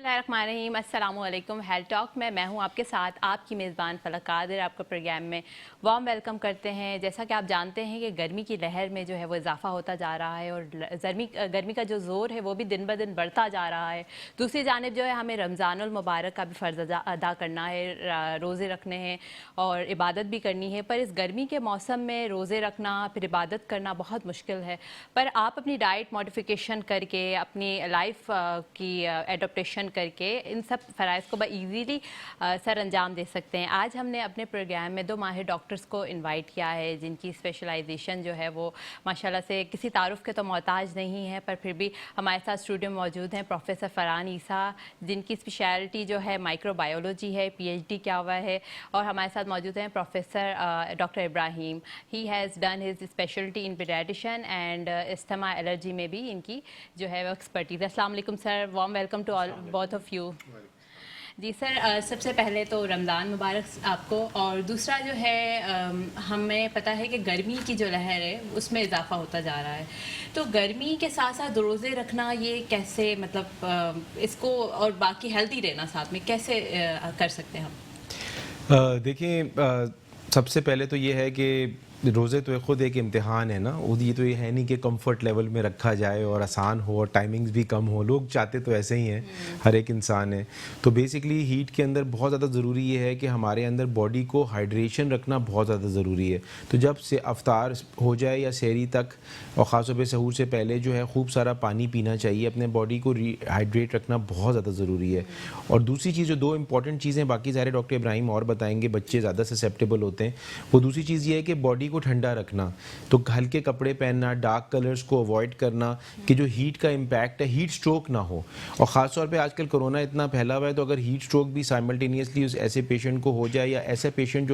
बिस्मिल्लाहिर्रहमानिर्रहीम, अस्सलामुअलैकुम। Health talk में मैं हूं आपके साथ, आपकी मेज़बान फलक कादिर। आपका प्रोग्राम में वार्म वेलकम करते हैं। जैसा कि आप जानते हैं कि गर्मी की लहर में जो है वो इजाफा होता जा रहा है और गर्मी का जो ज़ोर है वो भी दिन ब दिन बढ़ता जा रहा है। दूसरी जानिब जो है हमें रमज़ानुल मुबारक का भी फ़र्ज़ अदा करना है, रोज़े रखने हैं और इबादत भी करनी है। पर इस गर्मी के मौसम में रोज़े रखना फिर इबादत करना बहुत मुश्किल है। पर आप अपनी डाइट मॉडिफिकेशन करके अपनी लाइफ की एडोप्टेशन करके इन सब फ़राइज़ को ईज़िली सर अंजाम दे सकते हैं। आज हमने अपने प्रोग्राम में 2 माहिर डॉक्टर्स को इनवाइट किया है जिनकी स्पेशलाइजेशन जो है वो माशाल्लाह से किसी तारुफ़ के तो मोहताज नहीं है, पर फिर भी हमारे साथ स्टूडियो में मौजूद हैं प्रोफेसर फ़रहान ईसा, जिनकी स्पेशलिटी जो है माइक्रोबायोलॉजी है, PhD किया हुआ है। और हमारे साथ मौजूद हैं professor doctor Ibrahim. He has done his speciality in paediatrician and asthma allergy में भी इनकी जो है वो एक्सपर्टीज़ है। अस्सलाम वालेकुम sir, warm welcome to all both of you. जी सर, सबसे पहले तो रमज़ान मुबारक आपको। और दूसरा जो है हमें पता है कि गर्मी की जो लहर है उसमें इजाफा होता जा रहा है, तो गर्मी के साथ साथ रोज़े रखना ये कैसे, मतलब इसको और बाकी हेल्दी रहना साथ में कैसे कर सकते हैं हम? देखिए, सबसे पहले तो ये है कि रोज़े तो ख़ुद एक इम्तिहान है ना। ये तो ये है नहीं कि कंफर्ट लेवल में रखा जाए और आसान हो और टाइमिंग्स भी कम हो। लोग चाहते तो ऐसे ही हैं, हर एक इंसान है। तो बेसिकली हीट के अंदर बहुत ज़्यादा ज़रूरी ये है कि हमारे अंदर बॉडी को हाइड्रेशन रखना बहुत ज़्यादा ज़रूरी है। तो जब से अफ्तार हो जाए या सहरी तक और ख़ासतौर पर सहूर से पहले जो है खूब सारा पानी पीना चाहिए। अपने बॉडी को हाइड्रेट रखना बहुत ज़्यादा ज़रूरी है। और दूसरी चीज़, जो 2 इंपॉर्टेंट चीज़ें, बाकी सारे डॉक्टर इब्राहिम और बताएंगे, बच्चे ज़्यादा ससेप्टेबल होते हैं। वो दूसरी चीज़ ये है कि बॉडी को ठंडा रखना, तो हल्के कपड़े पहनना, डार्क कलर्स को अवॉइड करना कि जो हीट का इम्पैक्ट है, हीट स्ट्रोक ना हो। और ख़ास तौर पे आजकल कोरोना इतना फैला हुआ है, तो अगर हीट स्ट्रोक भी साइमल्टेनियसली उस ऐसे पेशेंट को हो जाए या ऐसा पेशेंट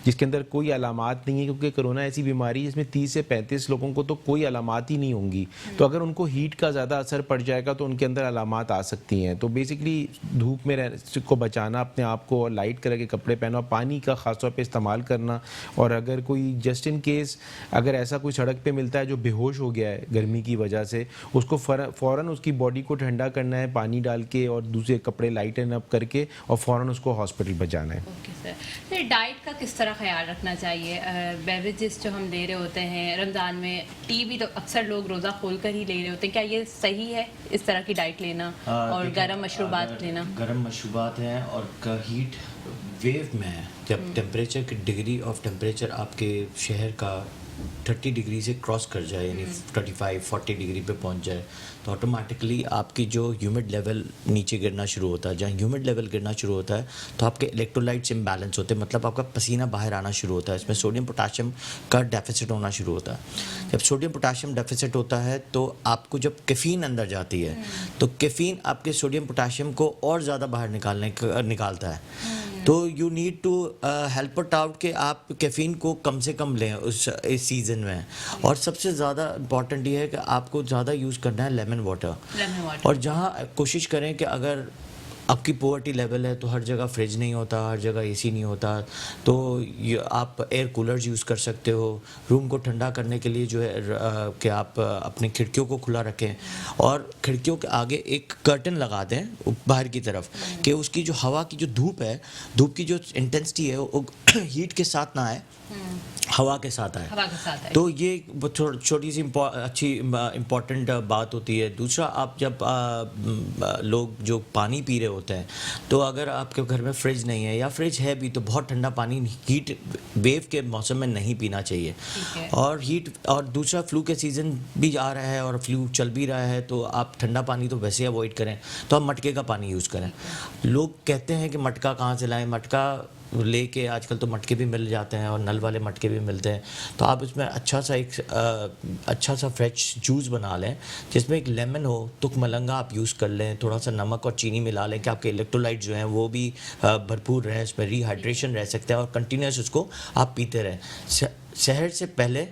जिसके अंदर कोई अलामात नहीं है, क्योंकि कोरोना ऐसी बीमारी है जिसमें 30 से 35 लोगों को तो कोई अलामात ही नहीं होंगी, तो अगर उनको हीट का ज़्यादा असर पड़ जाएगा तो उनके अंदर अलामात आ सकती हैं। तो बेसिकली धूप में रहने को बचाना अपने आप को, और लाइट कलर के कपड़े पहना, पानी का ख़ासतौर पे इस्तेमाल करना। और अगर कोई जस्ट इन केस अगर ऐसा कोई सड़क पे मिलता है जो बेहोश हो गया है गर्मी की वजह से, उसको फ़ौरन उसकी बॉडी को ठंडा करना है पानी डाल के और दूसरे कपड़े लाइटन अप करके और फ़ौरन उसको हॉस्पिटल पहुंचाना है। ओके सर, फिर डाइट का किस तरह ख्याल रखना चाहिए? बेवरेजेस जो हम ले रहे होते हैं रमज़ान में, टी भी तो अक्सर लोग रोज़ा खोल कर ही ले रहे होते हैं, क्या ये सही है इस तरह की डाइट लेना और गर्म मशरूबात लेना? गर्म मशरूबात हैं और हीट वेव में है, जब टेम्परेचर की डिग्री ऑफ टेम्परेचर आपके शहर का 30 डिग्री से क्रॉस कर जाए, यानी 35-40 डिग्री पे पहुंच जाए, तो ऑटोमेटिकली आपकी जो ह्यूमिड लेवल नीचे गिरना शुरू होता है। जहाँ ह्यूमिड लेवल गिरना शुरू होता है तो आपके इलेक्ट्रोलाइट्स इम्बैलेंस होते हैं, मतलब आपका पसीना बाहर आना शुरू होता है। इसमें सोडियम पोटाशियम का डेफिसिट होना शुरू होता है। जब सोडियम पोटाशियम डेफिसिट होता है तो आपको जब कैफ़ीन अंदर जाती है तो कैफ़ीन आपके सोडियम पोटाशियम को और ज़्यादा बाहर निकालता है। तो you need to help it out कि आप कैफ़ीन को कम से कम लें इस सीज़न में। और सबसे ज़्यादा इम्पॉर्टेंट ये है कि आपको ज़्यादा यूज़ करना है लेमन वाटर। और जहाँ कोशिश करें कि अगर आपकी पोवर्टी लेवल है तो हर जगह फ्रिज नहीं होता, हर जगह एसी नहीं होता, तो आप एयर कूलर्स यूज़ कर सकते हो। रूम को ठंडा करने के लिए जो है कि आप अपने खिड़कियों को खुला रखें और खिड़कियों के आगे एक कर्टन लगा दें बाहर की तरफ, कि उसकी जो हवा की जो धूप है, धूप की जो इंटेंसिटी है वो हीट के साथ ना आए, हवा के साथ आए। तो ये छोटी सी अच्छी इम्पॉर्टेंट बात होती है। दूसरा, आप जब लोग जो पानी पी रहे होते हैं, तो अगर आपके घर में फ्रिज नहीं है या फ्रिज है भी तो बहुत ठंडा पानी हीट वेव के मौसम में नहीं पीना चाहिए। और दूसरा, फ्लू के सीज़न भी आ रहा है और फ्लू चल भी रहा है, तो आप ठंडा पानी तो वैसे अवॉइड करें, तो आप मटके का पानी यूज़ करें। लोग कहते हैं कि मटका कहाँ से लाएं, मटका लेके आजकल तो मटके भी मिल जाते हैं और नल वाले मटके भी मिलते हैं, तो आप इसमें अच्छा सा फ्रेश जूस बना लें जिसमें एक लेमन हो, तुक मलंगा आप यूज़ कर लें, थोड़ा सा नमक और चीनी मिला लें कि आपके इलेक्ट्रोलाइट जो हैं वो भी भरपूर रहें, इसमें रिहाइड्रेशन रह सकता है और कंटिन्यूस उसको आप पीते रहें सहर से पहले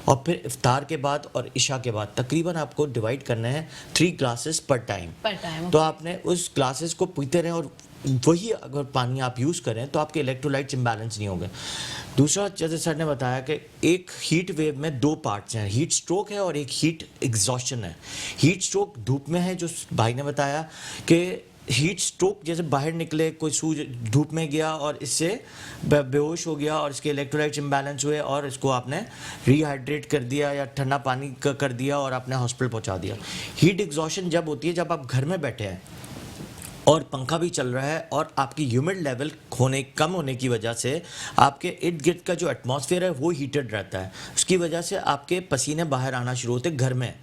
और फिर इफ्तार के बाद और इशा के बाद। तकरीबन आपको डिवाइड करना है 3 ग्लासेस पर टाइम। तो आपने उस ग्लासेस को पीते रहें और वही अगर पानी आप यूज़ करें तो आपके इलेक्ट्रोलाइट्स इम्बैलेंस नहीं होंगे। दूसरा, जैसे सर ने बताया कि एक हीट वेव में 2 पार्ट्स हैं, हीट स्ट्रोक है और एक हीट एग्जॉस्शन है। हीट स्ट्रोक धूप में है, जो भाई ने बताया कि हीट स्ट्रोक, जैसे बाहर निकले, कोई सूरज धूप में गया और इससे बेहोश हो गया और इसके इलेक्ट्रोलाइट्स इम्बैलेंस हुए और इसको आपने रिहाइड्रेट कर दिया या ठंडा पानी कर दिया और आपने हॉस्पिटल पहुंचा दिया। हीट एग्जॉशन जब होती है जब आप घर में बैठे हैं और पंखा भी चल रहा है और आपकी ह्यूमिड लेवल कम होने की वजह से आपके इर्द गिर्द का जो एटमॉस्फेयर है वो हीटेड रहता है, उसकी वजह से आपके पसीने बाहर आना शुरू होते हैं घर में।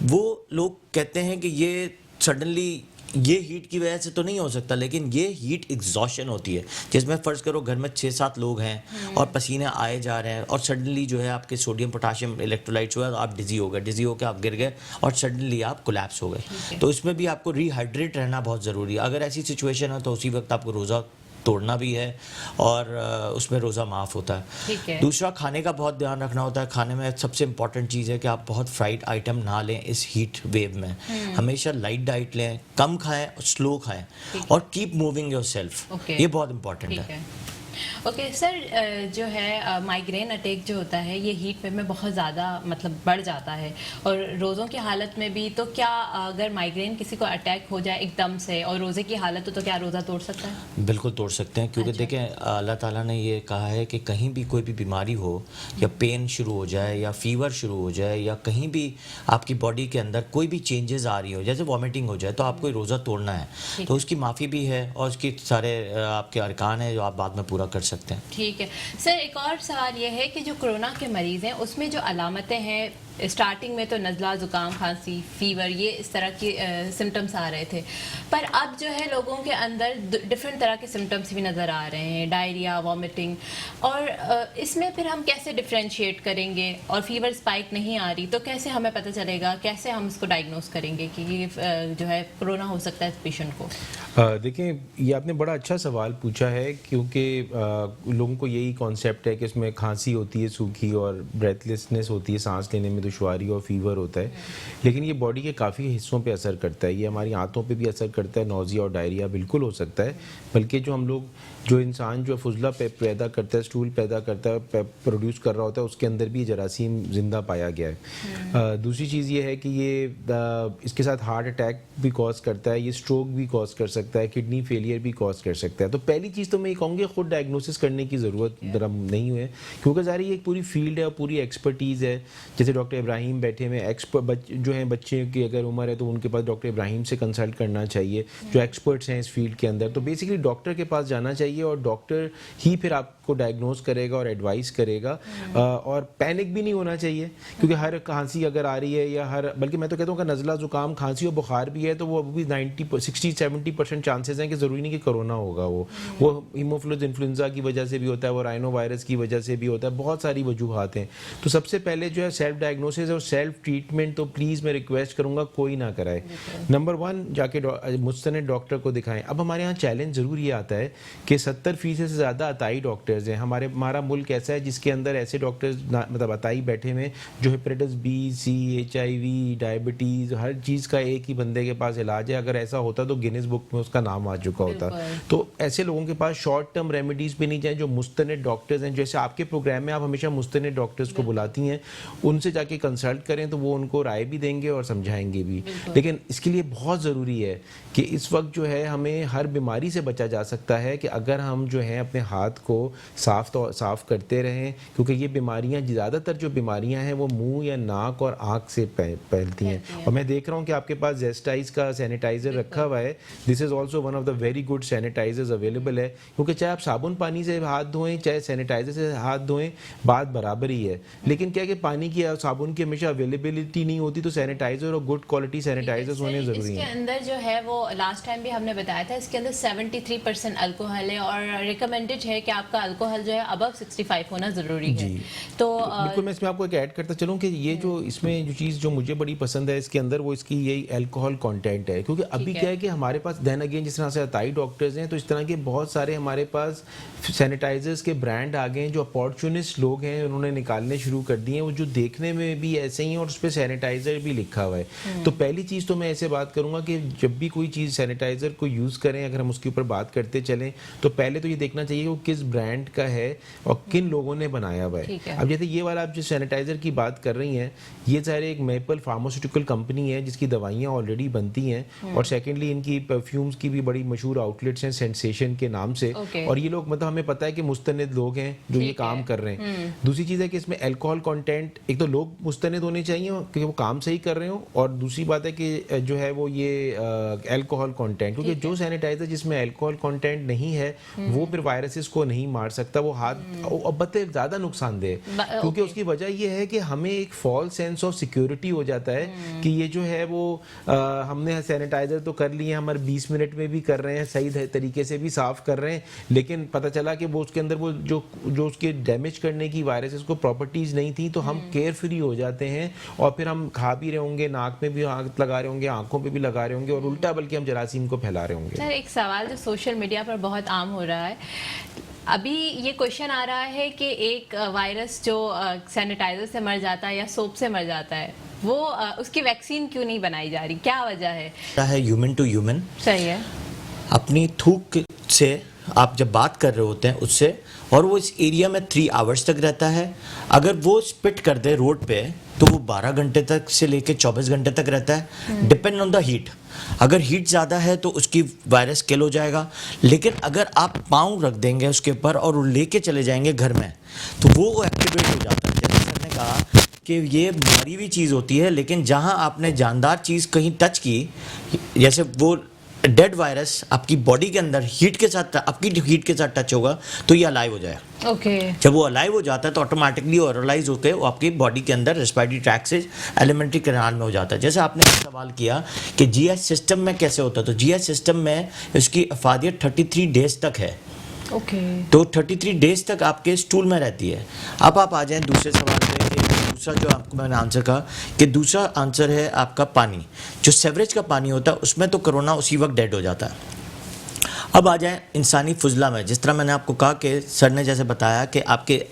वो लोग कहते हैं कि ये सडनली ये हीट की वजह से तो नहीं हो सकता, लेकिन ये हीट एग्जॉशन होती है जिसमें फ़र्ज़ करो घर में 6-7 लोग हैं और पसीने आए जा रहे हैं और सडनली जो है आपके सोडियम पोटाशियम इलेक्ट्रोलाइट्स हुआ, आप डिज़ी हो गए, डिज़ी होकर आप गिर गए और सडनली आप कोलैप्स हो गए। तो इसमें भी आपको रिहाइड्रेट रहना बहुत ज़रूरी है। अगर ऐसी सिचुएशन है तो उसी वक्त आपको रोज़ा तोड़ना भी है और उसमें रोज़ा माफ़ होता है। दूसरा, खाने का बहुत ध्यान रखना होता है। खाने में सबसे इंपॉर्टेंट चीज़ है कि आप बहुत फ्राइड आइटम ना लें इस हीट वेव में। हमेशा लाइट डाइट लें, कम खाएं, स्लो खाएं और कीप मूविंग योर सेल्फ। ये बहुत इंपॉर्टेंट है। ओके सर, जो है माइग्रेन अटैक जो होता है ये हीट वेव में बहुत ज़्यादा मतलब बढ़ जाता है और रोज़ों की हालत में भी। तो क्या अगर माइग्रेन किसी को अटैक हो जाए एकदम से और रोज़े की हालत हो तो क्या रोज़ा तोड़ सकता है? बिल्कुल तोड़ सकते हैं, क्योंकि देखें अल्लाह ताला ने ये कहा है कि कहीं भी कोई भी बीमारी हो या पेन शुरू हो जाए या फीवर शुरू हो जाए या कहीं भी आपकी बॉडी के अंदर कोई भी चेंजेस आ रही हो, जैसे वॉमिटिंग हो जाए, तो आपको रोज़ा तोड़ना है। तो उसकी माफ़ी भी है और उसकी सारे आपके अरकान है जो आप बाद में पूरा कर सकते हैं। ठीक है सर, एक और सवाल यह है कि जो कोरोना के मरीज़ हैं उसमें जो अलामतें हैं, स्टार्टिंग में तो नज़ला, ज़ुकाम, खांसी, फीवर, ये इस तरह की सिम्टम्स आ रहे थे, पर अब जो है लोगों के अंदर डिफरेंट तरह के सिम्टम्स भी नज़र आ रहे हैं, डायरिया, वॉमिटिंग। और इसमें फिर हम कैसे डिफ्रेंशिएट करेंगे? और फीवर स्पाइक नहीं आ रही तो कैसे हमें पता चलेगा, कैसे हम इसको डायग्नोस करेंगे कि ये जो है कोरोना हो सकता है इस पेशेंट को? देखें, ये आपने बड़ा अच्छा सवाल पूछा है, क्योंकि लोगों को यही कॉन्सेप्ट है कि उसमें खांसी होती है सूखी और ब्रेथलेसनेस होती है, सांस लेने में दुश्वारी और फीवर होता है, लेकिन ये बॉडी के काफ़ी हिस्सों पे असर करता है। ये हमारी आंतों पे भी असर करता है, नौजिया और डायरिया बिल्कुल हो सकता है। बल्कि जो इंसान जो फुजला पैदा करता है, स्टूल पैदा करता है, प्रोड्यूस कर रहा होता है, उसके अंदर भी जरासीम जिंदा पाया गया है। दूसरी चीज़ ये है कि ये इसके साथ हार्ट अटैक भी कॉज करता है, ये स्ट्रोक भी कॉज कर सकता है, किडनी फेलियर भी कॉज कर सकता है। तो पहली चीज़ तो मैं ये कहूँगी खुद डायग्नोसिस करने की ज़रूरत नहीं है, क्योंकि ज़ाहिर ये एक पूरी फील्ड है और पूरी एक्सपर्टीज़ है। जैसे डॉक्टर इब्राहिम बैठे हुए जो हैं, बच्चे की अगर उम्र है तो उनके पास डॉक्टर इब्राहिम से कंसल्ट करना चाहिए, जो एक्सपर्ट्स हैं इस फील्ड के अंदर। तो बेसिकली डॉक्टर के पास जाना चाहिए और डॉक्टर ही फिर आपको डायग्नोस करेगा और एडवाइस करेगा। और पैनिक भी नहीं होना चाहिए, क्योंकि हर खांसी अगर आ रही है या बल्कि मैं तो कहता हूँ कि नज़ला, ज़ुकाम, खांसी और बुखार भी है तो वो भी 60-70% चांसेस हैं कि ज़रूरी नहीं कि कोरोना होगा। वो हीमोफिलस इन्फ्लुएंजा की वजह से भी होता है, वो राइनो वायरस की वजह से भी होता है, बहुत सारी वजूहात हैं। तो सबसे पहले जो है सेल्फ डायग्नोसिस और सेल्फ ट्रीटमेंट तो प्लीज़ मैं रिक्वेस्ट करूँगा कोई ना कराए। नंबर 1, जाके मुस्तनद डॉक्टर को दिखाएं। अब हमारे यहाँ चैलेंज ज़रूर ये आता है कि 70% से ज़्यादा अताई डॉक्टर्स हैं। हमारा मुल्क ऐसा है जिसके अंदर ऐसे डॉक्टर्स मतलब अताई बैठे हुए जो हेपेटाइटिस बी, सी, HIV, डायबिटीज़, हर चीज़ का एक ही बंदे के पास इलाज है। अगर ऐसा होता तो गिनीज बुक में उसका नाम आ चुका होता। तो ऐसे लोगों के पास शॉर्ट टर्म रेमेडीज़ भी नहीं जाए। जो मुस्तनद डॉक्टर्स हैं, जैसे आपके प्रोग्राम में आप हमेशा मुस्तनद डॉक्टर्स को बुलाती हैं, उनसे जाके कंसल्ट करें तो वो उनको राय भी देंगे और समझाएंगे भी। लेकिन इसके लिए बहुत ज़रूरी है कि इस वक्त जो है हमें हर बीमारी से बचा जा सकता है कि अगर हम जो है अपने हाथ को साफ करते रहें, क्योंकि ये बीमारियां, ज़्यादातर जो बीमारियां हैं वो मुंह या नाक और आँख से फैलती हैं। और मैं देख रहा हूँ कि आपके पास जेस्टाइज का सैनिटाइज़र रखा हुआ है। This is also one of the very good sanitizers available है, क्योंकि चाहे आप साबुन पानी से हाथ धोएं चाहे सैनिटाइजर से हाथ धोएं, बात बराबर ही है। लेकिन क्या कि पानी की और साबुन की हमेशा अवेलेबिलिटी नहीं होती, तो सैनिटाइजर और गुड क्वालिटी सैनिटाइजर्स होने ज़रूरी हैं। इसके अंदर जो है वो लास्ट टाइम भी हमने बताया था, इसके अंदर 73% अल्कोहल है और रिकमेंडेड है कि आपका अल्कोहल जो है अबव 65 होना ज़रूरी है। तो बिल्कुल, मैं इसमें आपको एक ऐड करता चलूँ कि ये जो इसमें जो चीज़ जो मुझे बड़ी पसंद है इसके अंदर, वो इसकी यही अल्कोहल कंटेंट है। क्योंकि अभी क्या है कि हमारे पास देन अगेन जिस तरह से अताई डॉक्टर्स हैं, तो इस तरह के बहुत सारे हमारे पास सैनिटाइजर्स के ब्रांड आ गए हैं जो अपॉर्चुनिस्ट लोग हैं उन्होंने निकालने शुरू कर दिए हैं, वो जो देखने में में भी ऐसे ही है और उस पर सैनिटाइज़र भी लिखा हुआ है। तो पहली चीज़ तो मैं ऐसे बात करूँगा कि जब भी कोई चीज़ सैनिटाइज़र को यूज़ करें, अगर हम उसके ऊपर बात करते चलें तो पहले तो ये देखना चाहिए कि वो किस ब्रांड का है और किन लोगों ने बनाया हुआ है। अब जैसे ये वाला आप जो सैनिटाइज़र की बात कर रही हैं, ये सारे एक मेपल फार्मास्यूटिकल कंपनी है जिसकी दवाइयाँ ऑलरेडी बनती हैं, और सेकेंडली इनकी परफ्यूम्स की भी बड़ी मशहूर आउटलेट्स हैं सेंसेशन के नाम से। और ये लोग मतलब हमें पता है कि मुस्तनिद लोग हैं जो ये काम कर रहे हैं। दूसरी चीज़ है कि इसमें अल्कोहल कंटेंट, एक तो लोग मुस्तनिद होने चाहिए क्योंकि वो काम सही कर रहे हो, और दूसरी बात है कि जो है वो ये अल्कोहल कंटेंट, क्योंकि जो सैनिटाइजर जिसमें अल्कोहल कंटेंट नहीं है वो फिर वायरसेस को नहीं मार सकता, वो हाथ बल्कि ज़्यादा नुकसानदेह, क्योंकि उसकी वजह ये है कि हमें एक फॉल्स सेंस ऑफ सिक्योरिटी हो जाता है कि ये जो है वो हमने सैनिटाइजर तो कर लिए, हमारे 20 मिनट में भी कर रहे हैं, सही तरीके से भी साफ कर रहे हैं, लेकिन पता चला कि वो उसके अंदर वो जो उसके डैमेज करने की वायरसेस को प्रॉपर्टीज नहीं थी, तो हम केयर फ्री हो जाते हैं और फिर हम खा भी रहे होंगे, नाक में भी हाथ लगा रहे होंगे, आंखों पे भी लगा रहे होंगे, और उल्टा बल्कि हम जरासीम को फैला रहे होंगे। सर, एक सवाल जो सोशल मीडिया पर बहुत आम हो रहा है, अभी ये क्वेश्चन आ रहा है कि एक वायरस जो सैनिटाइजर से मर जाता है या सोप से मर जाता है, वो उसकी वैक्सीन क्यों नहीं बनाई जा रही, क्या वजह है? ह्यूमन टू ह्यूमन सही है। अपनी थूक से आप जब बात कर रहे होते हैं उससे, और वो इस एरिया में 3 आवर्स तक रहता है। अगर वो स्पिट कर दे रोड पे तो वो 12 घंटे तक से लेके 24 घंटे तक रहता है, डिपेंड ऑन द हीट। अगर हीट ज़्यादा है तो उसकी वायरस किल हो जाएगा, लेकिन अगर आप पाँव रख देंगे उसके ऊपर और वो लेके चले जाएंगे घर में तो वो एक्टिवेट हो जाता है। जैसे सर ने कहा कि ये मरी हुई चीज़ होती है, लेकिन जहाँ आपने जानदार चीज़ कहीं टच की, जैसे वो डेड वायरस आपकी बॉडी के अंदर हीट के साथ, आपकी हीट के साथ टच होगा तो ये अलाइव हो जाएगा। ओके। जब वो अलाइव हो जाता है तो ऑटोमेटिकली ओरलाइज होकर वो आपकी बॉडी के अंदर रेस्पिरेटरी ट्रैक्ट से एलिमेंट्री कैनाल में हो जाता है। जैसे आपने सवाल किया कि जीएच सिस्टम में कैसे होता है, तो जीएच सिस्टम में इसकी अफादियत 33 डेज तक है। ओके। तो 33 डेज तक आपके स्टूल में रहती है। अब आप आ जाएं दूसरे सवाल पे। दूसरा जो आपको मैंने आंसर कहा कि दूसरा आंसर है आपका पानी, जो सेवरेज का पानी होता है उसमें तो कोरोना उसी वक्त डेड हो जाता है। अब आ जाए इंसानी फुजला में। जिस तरह मैंने आपको कहा कि सर ने जैसे बताया कि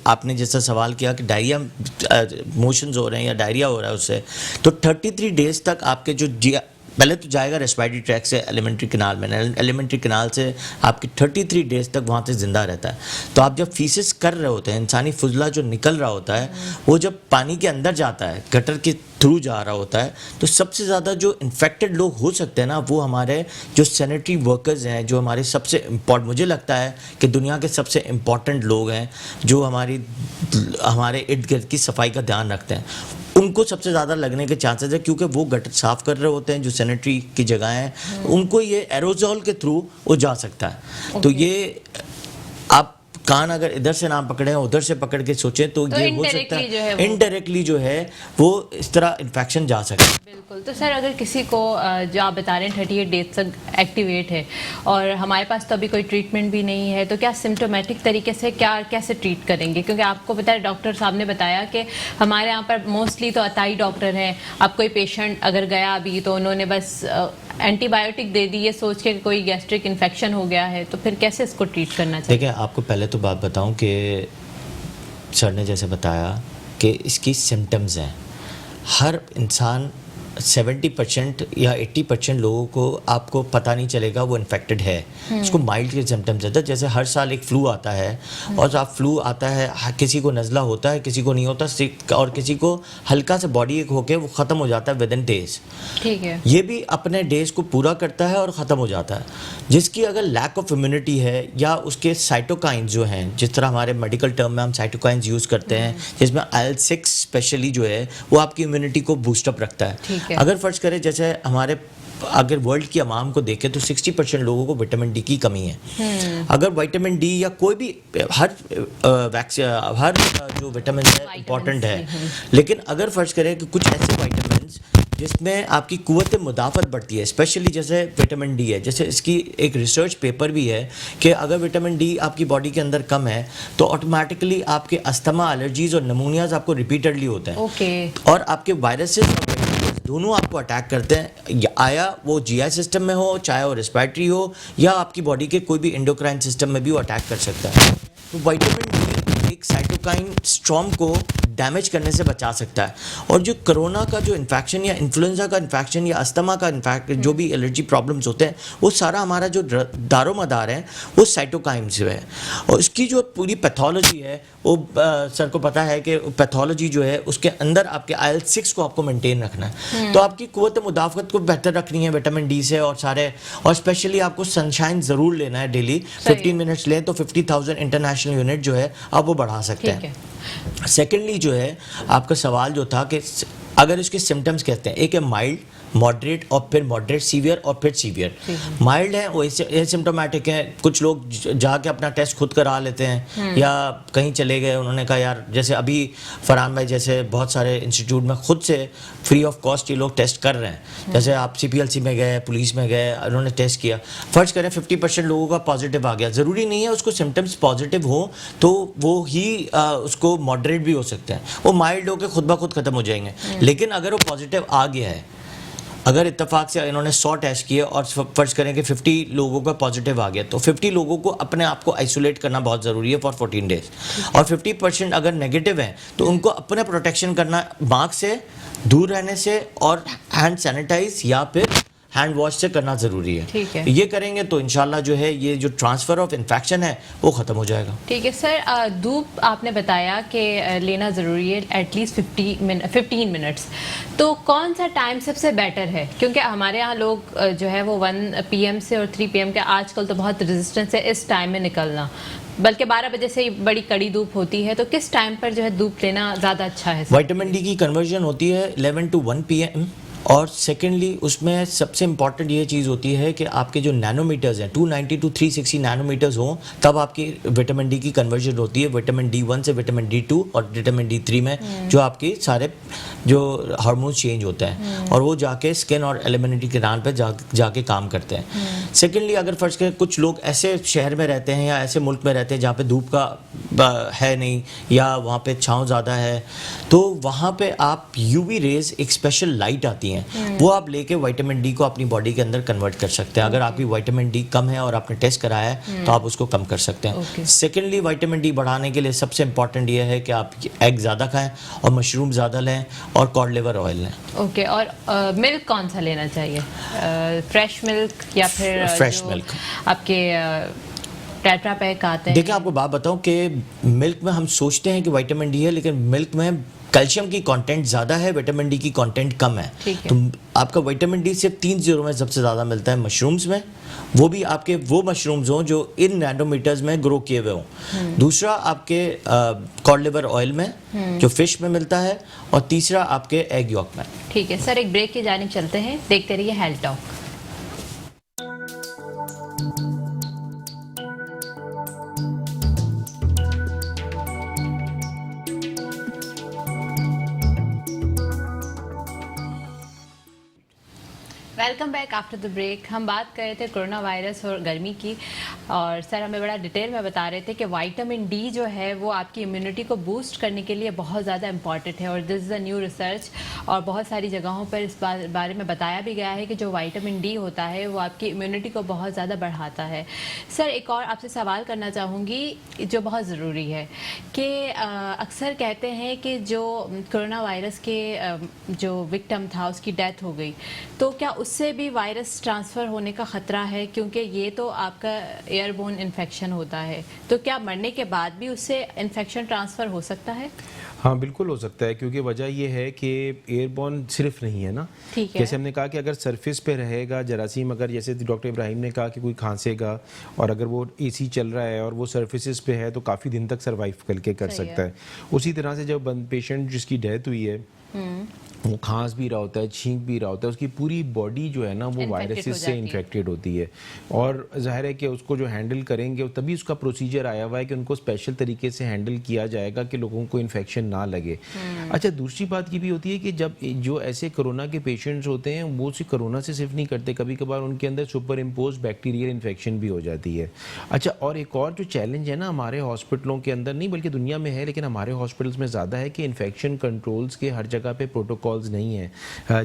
आपने जैसा सवाल किया कि डायरिया मोशंस हो रहे हैं या डायरिया हो रहा है उससे, तो 33 डेज तक आपके जो पहले तो जाएगा रेस्पिरेटरी ट्रैक्ट से एलिमेंट्री कैनाल में, एलिमेंट्री कैनाल से आपकी 33 डेज तक वहाँ से ज़िंदा रहता है। तो आप जब फीसिस कर रहे होते हैं, इंसानी फुजला जो निकल रहा होता है वो जब पानी के अंदर जाता है, गटर के थ्रू जा रहा होता है, तो सबसे ज़्यादा जो इन्फेक्टेड लोग हो सकते हैं ना, वो हमारे जो सैनिटरी वर्कर्स हैं, जो हमारे सबसे मुझे लगता है कि दुनिया के सबसे इम्पॉर्टेंट लोग हैं, जो हमारे इर्द गिर्द की सफाई का ध्यान रखते हैं, उनको सबसे ज़्यादा लगने के चांसेस है, क्योंकि वो गटर साफ़ कर रहे होते हैं, जो सैनिटरी की जगह हैं, उनको ये एरोजोल के थ्रू वो जा सकता है। तो ये आप कान अगर इधर से ना पकड़े उधर से पकड़ के सोचें तो ये हो सकता है इनडायरेक्टली जो है वो इस तरह इन्फेक्शन जा सकता है। बिल्कुल। तो सर, अगर किसी को जो आप बता रहे हैं 38 डेज तक एक्टिवेट है और हमारे पास तो अभी कोई ट्रीटमेंट भी नहीं है, तो क्या सिम्टोमेटिक तरीके से कैसे ट्रीट करेंगे? क्योंकि आपको पता है, डॉक्टर साहब ने बताया कि हमारे यहाँ पर मोस्टली तो अताई डॉक्टर हैं। अब कोई पेशेंट अगर गया अभी तो उन्होंने बस एंटीबायोटिक दे दी, ये सोच के कोई गैस्ट्रिक इन्फेक्शन हो गया है, तो फिर कैसे इसको ट्रीट करना चाहिए? देखिए, आपको पहले तो बात बताऊं कि सर ने जैसे बताया कि इसकी सिम्टम्स हैं। हर इंसान 70% या 80% लोगों को आपको पता नहीं चलेगा वो इन्फेक्टेड है, उसको माइल्ड के सिम्टम्स रहते हैं। जैसे हर साल एक फ्लू आता है और जब फ्लू आता है किसी को नज़ला होता है, किसी को नहीं होता, और किसी को हल्का सा बॉडी एक होके वो ख़त्म हो जाता है विद इन डेज। ठीक है। ये भी अपने डेज को पूरा करता है और ख़त्म हो जाता है। जिसकी अगर लैक ऑफ इम्यूनिटी है या उसके साइटोकाइंस जो हैं, जिस तरह हमारे मेडिकल टर्म में हम साइटोकाइंस यूज़ करते हैं, जिसमें IL-6 स्पेशली जो है वो आपकी इम्यूनिटी को बूस्टअप रखता है। अगर फर्ज करें जैसे अगर वर्ल्ड की आवाम को देखें तो 60% लोगों को विटामिन डी की कमी है। अगर विटामिन डी या कोई भी हर जो विटामिन है इम्पॉर्टेंट है, लेकिन अगर फर्ज करें कि कुछ ऐसे विटामिन जिसमें आपकी कुव्वत मुदाफ़त बढ़ती है, स्पेशली जैसे विटामिन डी है, जैसे इसकी एक रिसर्च पेपर भी है कि अगर विटामिन डी आपकी बॉडी के अंदर कम है तो ऑटोमेटिकली आपके अस्थमा, एलर्जीज और नमूनियाज आपको रिपीटेडली होते हैं। और आपके वायरसेस और दोनों आपको अटैक करते हैं, आया वो जीआई सिस्टम में हो, चाहे वो रेस्पिरेटरी हो, या आपकी बॉडी के कोई भी एंडोक्राइन सिस्टम में भी वो अटैक कर सकता है। तो विटामिन डी एक साइटोकाइन स्टॉर्म को डैमेज करने से बचा सकता है। और जो कोरोना का जो इन्फेक्शन या इन्फ्लुएंजा का इन्फेक्शन या अस्थमा का इन्फेक्शन, जो भी एलर्जी प्रॉब्लम्स होते हैं, वो सारा हमारा जो दारोमदार है वो साइटोकाइन से है। और इसकी जो पूरी पैथोलॉजी है वो सर को पता है कि पैथोलॉजी जो है उसके अंदर आपके IL-6 को आपको मेंटेन रखना है। तो आपकी कुव्वत मुदाफ़त को बेहतर रखनी है विटामिन डी से, और स्पेशली आपको सनशाइन ज़रूर लेना है डेली। 15 मिनट्स लें तो 50,000 इंटरनेशनल यूनिट जो है आप वो बढ़ा सकते हैं। सेकेंडली जो है आपका सवाल जो था कि अगर इसके सिम्टम्स कहते हैं, एक है माइल्ड, मॉडरेट और फिर मॉडरेट, सीवियर और फिर सीवियर। माइल्ड है वो एसिम्प्टोमेटिक है, कुछ लोग जाके अपना टेस्ट खुद करा लेते हैं या कहीं चले गए, उन्होंने कहा यार, जैसे अभी फरहान भाई जैसे बहुत सारे इंस्टीट्यूट में खुद से फ्री ऑफ कॉस्ट ये लोग टेस्ट कर रहे हैं। जैसे आप CPLC में गए, पुलिस में गए, उन्होंने टेस्ट किया, फर्ज करें 50% लोगों का पॉजिटिव आ गया। ज़रूरी नहीं है उसको सिम्टम्स पॉजिटिव हो तो वो ही उसको मॉडरेट भी हो सकते हैं, वो माइल्ड होकर खुद ब खुद ख़त्म हो जाएंगे। लेकिन अगर वो पॉजिटिव आ गया है, अगर इत्तेफाक से इन्होंने 100 टेस्ट किए और फर्ज करें कि 50 लोगों का पॉजिटिव आ गया, तो 50 लोगों को अपने आप को आइसोलेट करना बहुत ज़रूरी है फॉर 14 डेज। और 50% अगर नेगेटिव हैं तो उनको अपने प्रोटेक्शन करना मास्क से दूर रहने से और हैंड सैनिटाइज या फिर हैंड वॉश से करना ज़रूरी है। ठीक है, ये करेंगे तो इंशाल्लाह जो है ये जो ट्रांसफ़र ऑफ इन्फेक्शन है वो ख़त्म हो जाएगा। ठीक है सर, धूप आपने बताया कि लेना ज़रूरी है एटलीस्ट 15 मिनट्स, तो कौन सा टाइम सबसे बेटर है? क्योंकि हमारे यहाँ लोग जो है वो 1 PM से और 3 PM के आजकल तो बहुत रेजिस्टेंस है इस टाइम में निकलना, बल्कि 12 बजे से बड़ी कड़ी धूप होती है, तो किस टाइम पर जो है धूप लेना ज़्यादा अच्छा है? विटामिन डी की कन्वर्जन होती है 11 to 1 PM। और सेकेंडली उसमें सबसे इंपॉर्टेंट ये चीज़ होती है कि आपके जो नैनोमीटर्स हैं 290 to 360 नैनोमीटर्स हों, तब आपकी विटामिन डी की कन्वर्जन होती है विटामिन D1 से विटामिन D2 और विटामिन D3 में, जो आपकी सारे जो हार्मोन चेंज होते हैं और वो जाके स्किन और एलिमिनिटी के नाम पे जाके काम करते हैं। सेकेंडली अगर फर्ज करें कुछ लोग ऐसे शहर में रहते हैं या ऐसे मुल्क में रहते हैं जहाँ पे धूप का है नहीं या वहाँ पे छाँव ज़्यादा है, तो वहाँ पे आप UV रेज, एक स्पेशल लाइट आती हैं, वो आप लेके विटामिन डी को अपनी बॉडी के अंदर कन्वर्ट कर सकते हैं। अगर आपकी विटामिन डी कम है और आपने टेस्ट कराया है तो आप उसको कम कर सकते हैं। सेकेंडली विटामिन डी बढ़ाने के लिए सबसे इंपॉर्टेंट ये है कि आप एग ज़्यादा खाएं और मशरूम ज़्यादा लें और कॉड लिवर ऑयल लें। ओके, और मिल्क कौन सा लेना चाहिए? फ्रेश मिल्क या फिर फ्रेश मिल्क? आपके टेट्रा पैक आते हैं। देखिए आपको बात बताऊं कि मिल्क में हम सोचते हैं कि विटामिन डी है, लेकिन मिल्क में कैल्शियम की कंटेंट ज़्यादा है, विटामिन डी की कंटेंट कम है। तो आपका विटामिन डी सिर्फ 3 ज़ीरो में सबसे ज़्यादा मिलता है मशरूम्स में, वो भी आपके वो मशरूम्स हों जो इन नैनोमीटर्स में ग्रो किए हुए हों। दूसरा आपके कॉड लिवर ऑयल में जो फिश में मिलता है, और तीसरा आपके एग यॉक में। ठीक है सर, एक ब्रेक की जानिब चलते हैं, देखते रहिए health talk. Welcome back after the break. हम बात कर रहे थे कोरोना वायरस और गर्मी की, और सर हमें बड़ा डिटेल में बता रहे थे कि विटामिन डी जो है वो आपकी इम्यूनिटी को बूस्ट करने के लिए बहुत ज़्यादा इंपॉर्टेंट है, और this is a new research, और बहुत सारी जगहों पर इस बारे में बताया भी गया है कि जो विटामिन डी होता है वो आपकी इम्यूनिटी को बहुत ज़्यादा बढ़ाता है। सर एक और आपसे सवाल करना चाहूँगी जो बहुत ज़रूरी है कि अक्सर कहते हैं कि जो कोरोना वायरस के जो विक्टिम था उसकी डेथ हो गई, तो क्या उससे भी वायरस ट्रांसफ़र होने का ख़तरा है? क्योंकि ये तो आपका एयरबोर्न इन्फेक्शन होता है, तो क्या मरने के बाद भी उससे इन्फेक्शन ट्रांसफ़र हो सकता है? हाँ बिल्कुल हो सकता है, क्योंकि वजह ये है कि एयरबॉर्न सिर्फ नहीं है ना। ठीक है, जैसे हमने कहा कि अगर सरफेस पे रहेगा जरासीम, अगर जैसे डॉक्टर इब्राहिम ने कहा कि कोई खांसेगा और अगर वो AC चल रहा है और वो सरफेसेस पे है तो काफ़ी दिन तक सर्वाइव करके कर सकता है। उसी तरह से जब पेशेंट जिसकी डेथ हुई है वो खांस भी रहा होता है, छींक भी रहा होता है, उसकी पूरी बॉडी जो है ना वो वायरसेस से इन्फेक्टेड होती है, और जाहिर है कि उसको जो हैंडल करेंगे तभी उसका प्रोसीजर आया हुआ है कि उनको स्पेशल तरीके से हैंडल किया जाएगा कि लोगों को इन्फेक्शन ना लगे। अच्छा, दूसरी बात ये भी होती है कि जब जो ऐसे कोरोना के पेशेंट्स होते हैं वो सिर्फ कोरोना से सिर्फ नहीं करते, कभी कभार उनके अंदर सुपर इम्पोज बैक्टीरियल इन्फेक्शन भी हो जाती है। अच्छा, और एक और जो चैलेंज है ना हमारे हॉस्पिटलों के अंदर, नहीं बल्कि दुनिया में है लेकिन हमारे हॉस्पिटल्स में ज़्यादा है, कि इन्फेक्शन कंट्रोल्स के हर जगह पे प्रोटोकॉल्स नहीं है,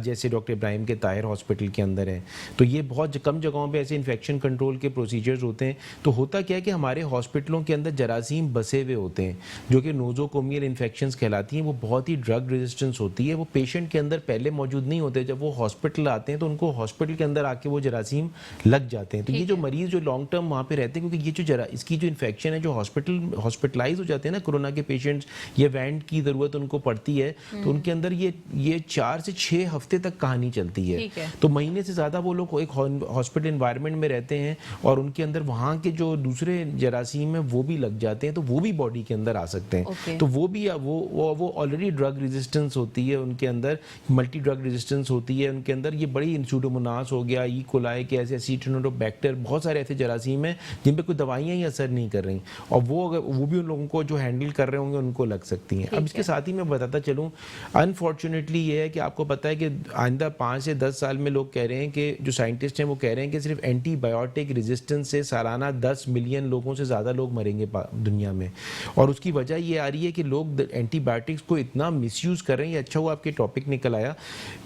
जैसे डॉक्टर इब्राहिम के ताहिर हॉस्पिटल के अंदर है। तो ये बहुत कम जगहों पे ऐसे इन्फेक्शन कंट्रोल के प्रोसीजर्स होते हैं। तो होता क्या है कि हमारे हॉस्पिटलों के अंदर जरासीम बसे हुए होते हैं जो कि नोजोकोमियल इन्फेक्शंस कहलाती हैं। वो बहुत ही ड्रग रेजिस्टेंस होती है, वो पेशेंट के अंदर पहले मौजूद नहीं होते, जब वो हॉस्पिटल आते हैं तो उनको हॉस्पिटल के अंदर आके वो जरासीम लग जाते हैं। तो ये जो मरीज़ जो लॉन्ग टर्म वहाँ पे रहते हैं, क्योंकि ये जो इसकी जो इन्फेक्शन है, जो हॉस्पिटलाइज हो जाते हैं ना कोरोना के पेशेंट्स, ये वेंट की ज़रूरत उनको पड़ती है, तो उनके अंदर ये 4 से 6 हफ्ते तक कहानी चलती है। तो महीने से ज़्यादा वो लोग एक हॉस्पिटल इन्वायरमेंट में रहते हैं और उनके अंदर वहाँ के जो दूसरे जरासीम है वो भी लग जाते हैं, तो वो भी बॉडी के अंदर आ सकते हैं। तो वो भी वो ऑलरेडी ड्रग रेजिस्टेंस होती है उनके अंदर, मल्टी ड्रग रेजिस्टेंस होती है उनके अंदर। ये बड़ी सूडोमोनास हो गया, ई कोलाई के ऐसे एसिटिनोबैक्टर, बहुत सारे ऐसे जरासीम हैं जिन पे कोई दवाइयाँ ही असर नहीं कर रही, और वो भी उन लोगों को जो हैंडल कर रहे होंगे उनको लग सकती हैं। अब इसके साथ ही मैं बताता चलूँ, अनफॉर्चुनेटली ये है कि आपको पता है कि आइंदा 5 से 10 साल में लोग कह रहे हैं कि जो साइंटिस्ट हैं वो कह रहे हैं कि सिर्फ एंटीबायोटिक रेजिस्टेंस से सालाना 10 मिलियन लोगों से ज़्यादा लोग मरेंगे दुनिया में। और उसकी वजह ये आ रही है कि लोग एंटीबायोटिक्स को इतना मिसयूज़ कर रहे हैं। ये अच्छा हुआ आपके टॉपिक निकल आया,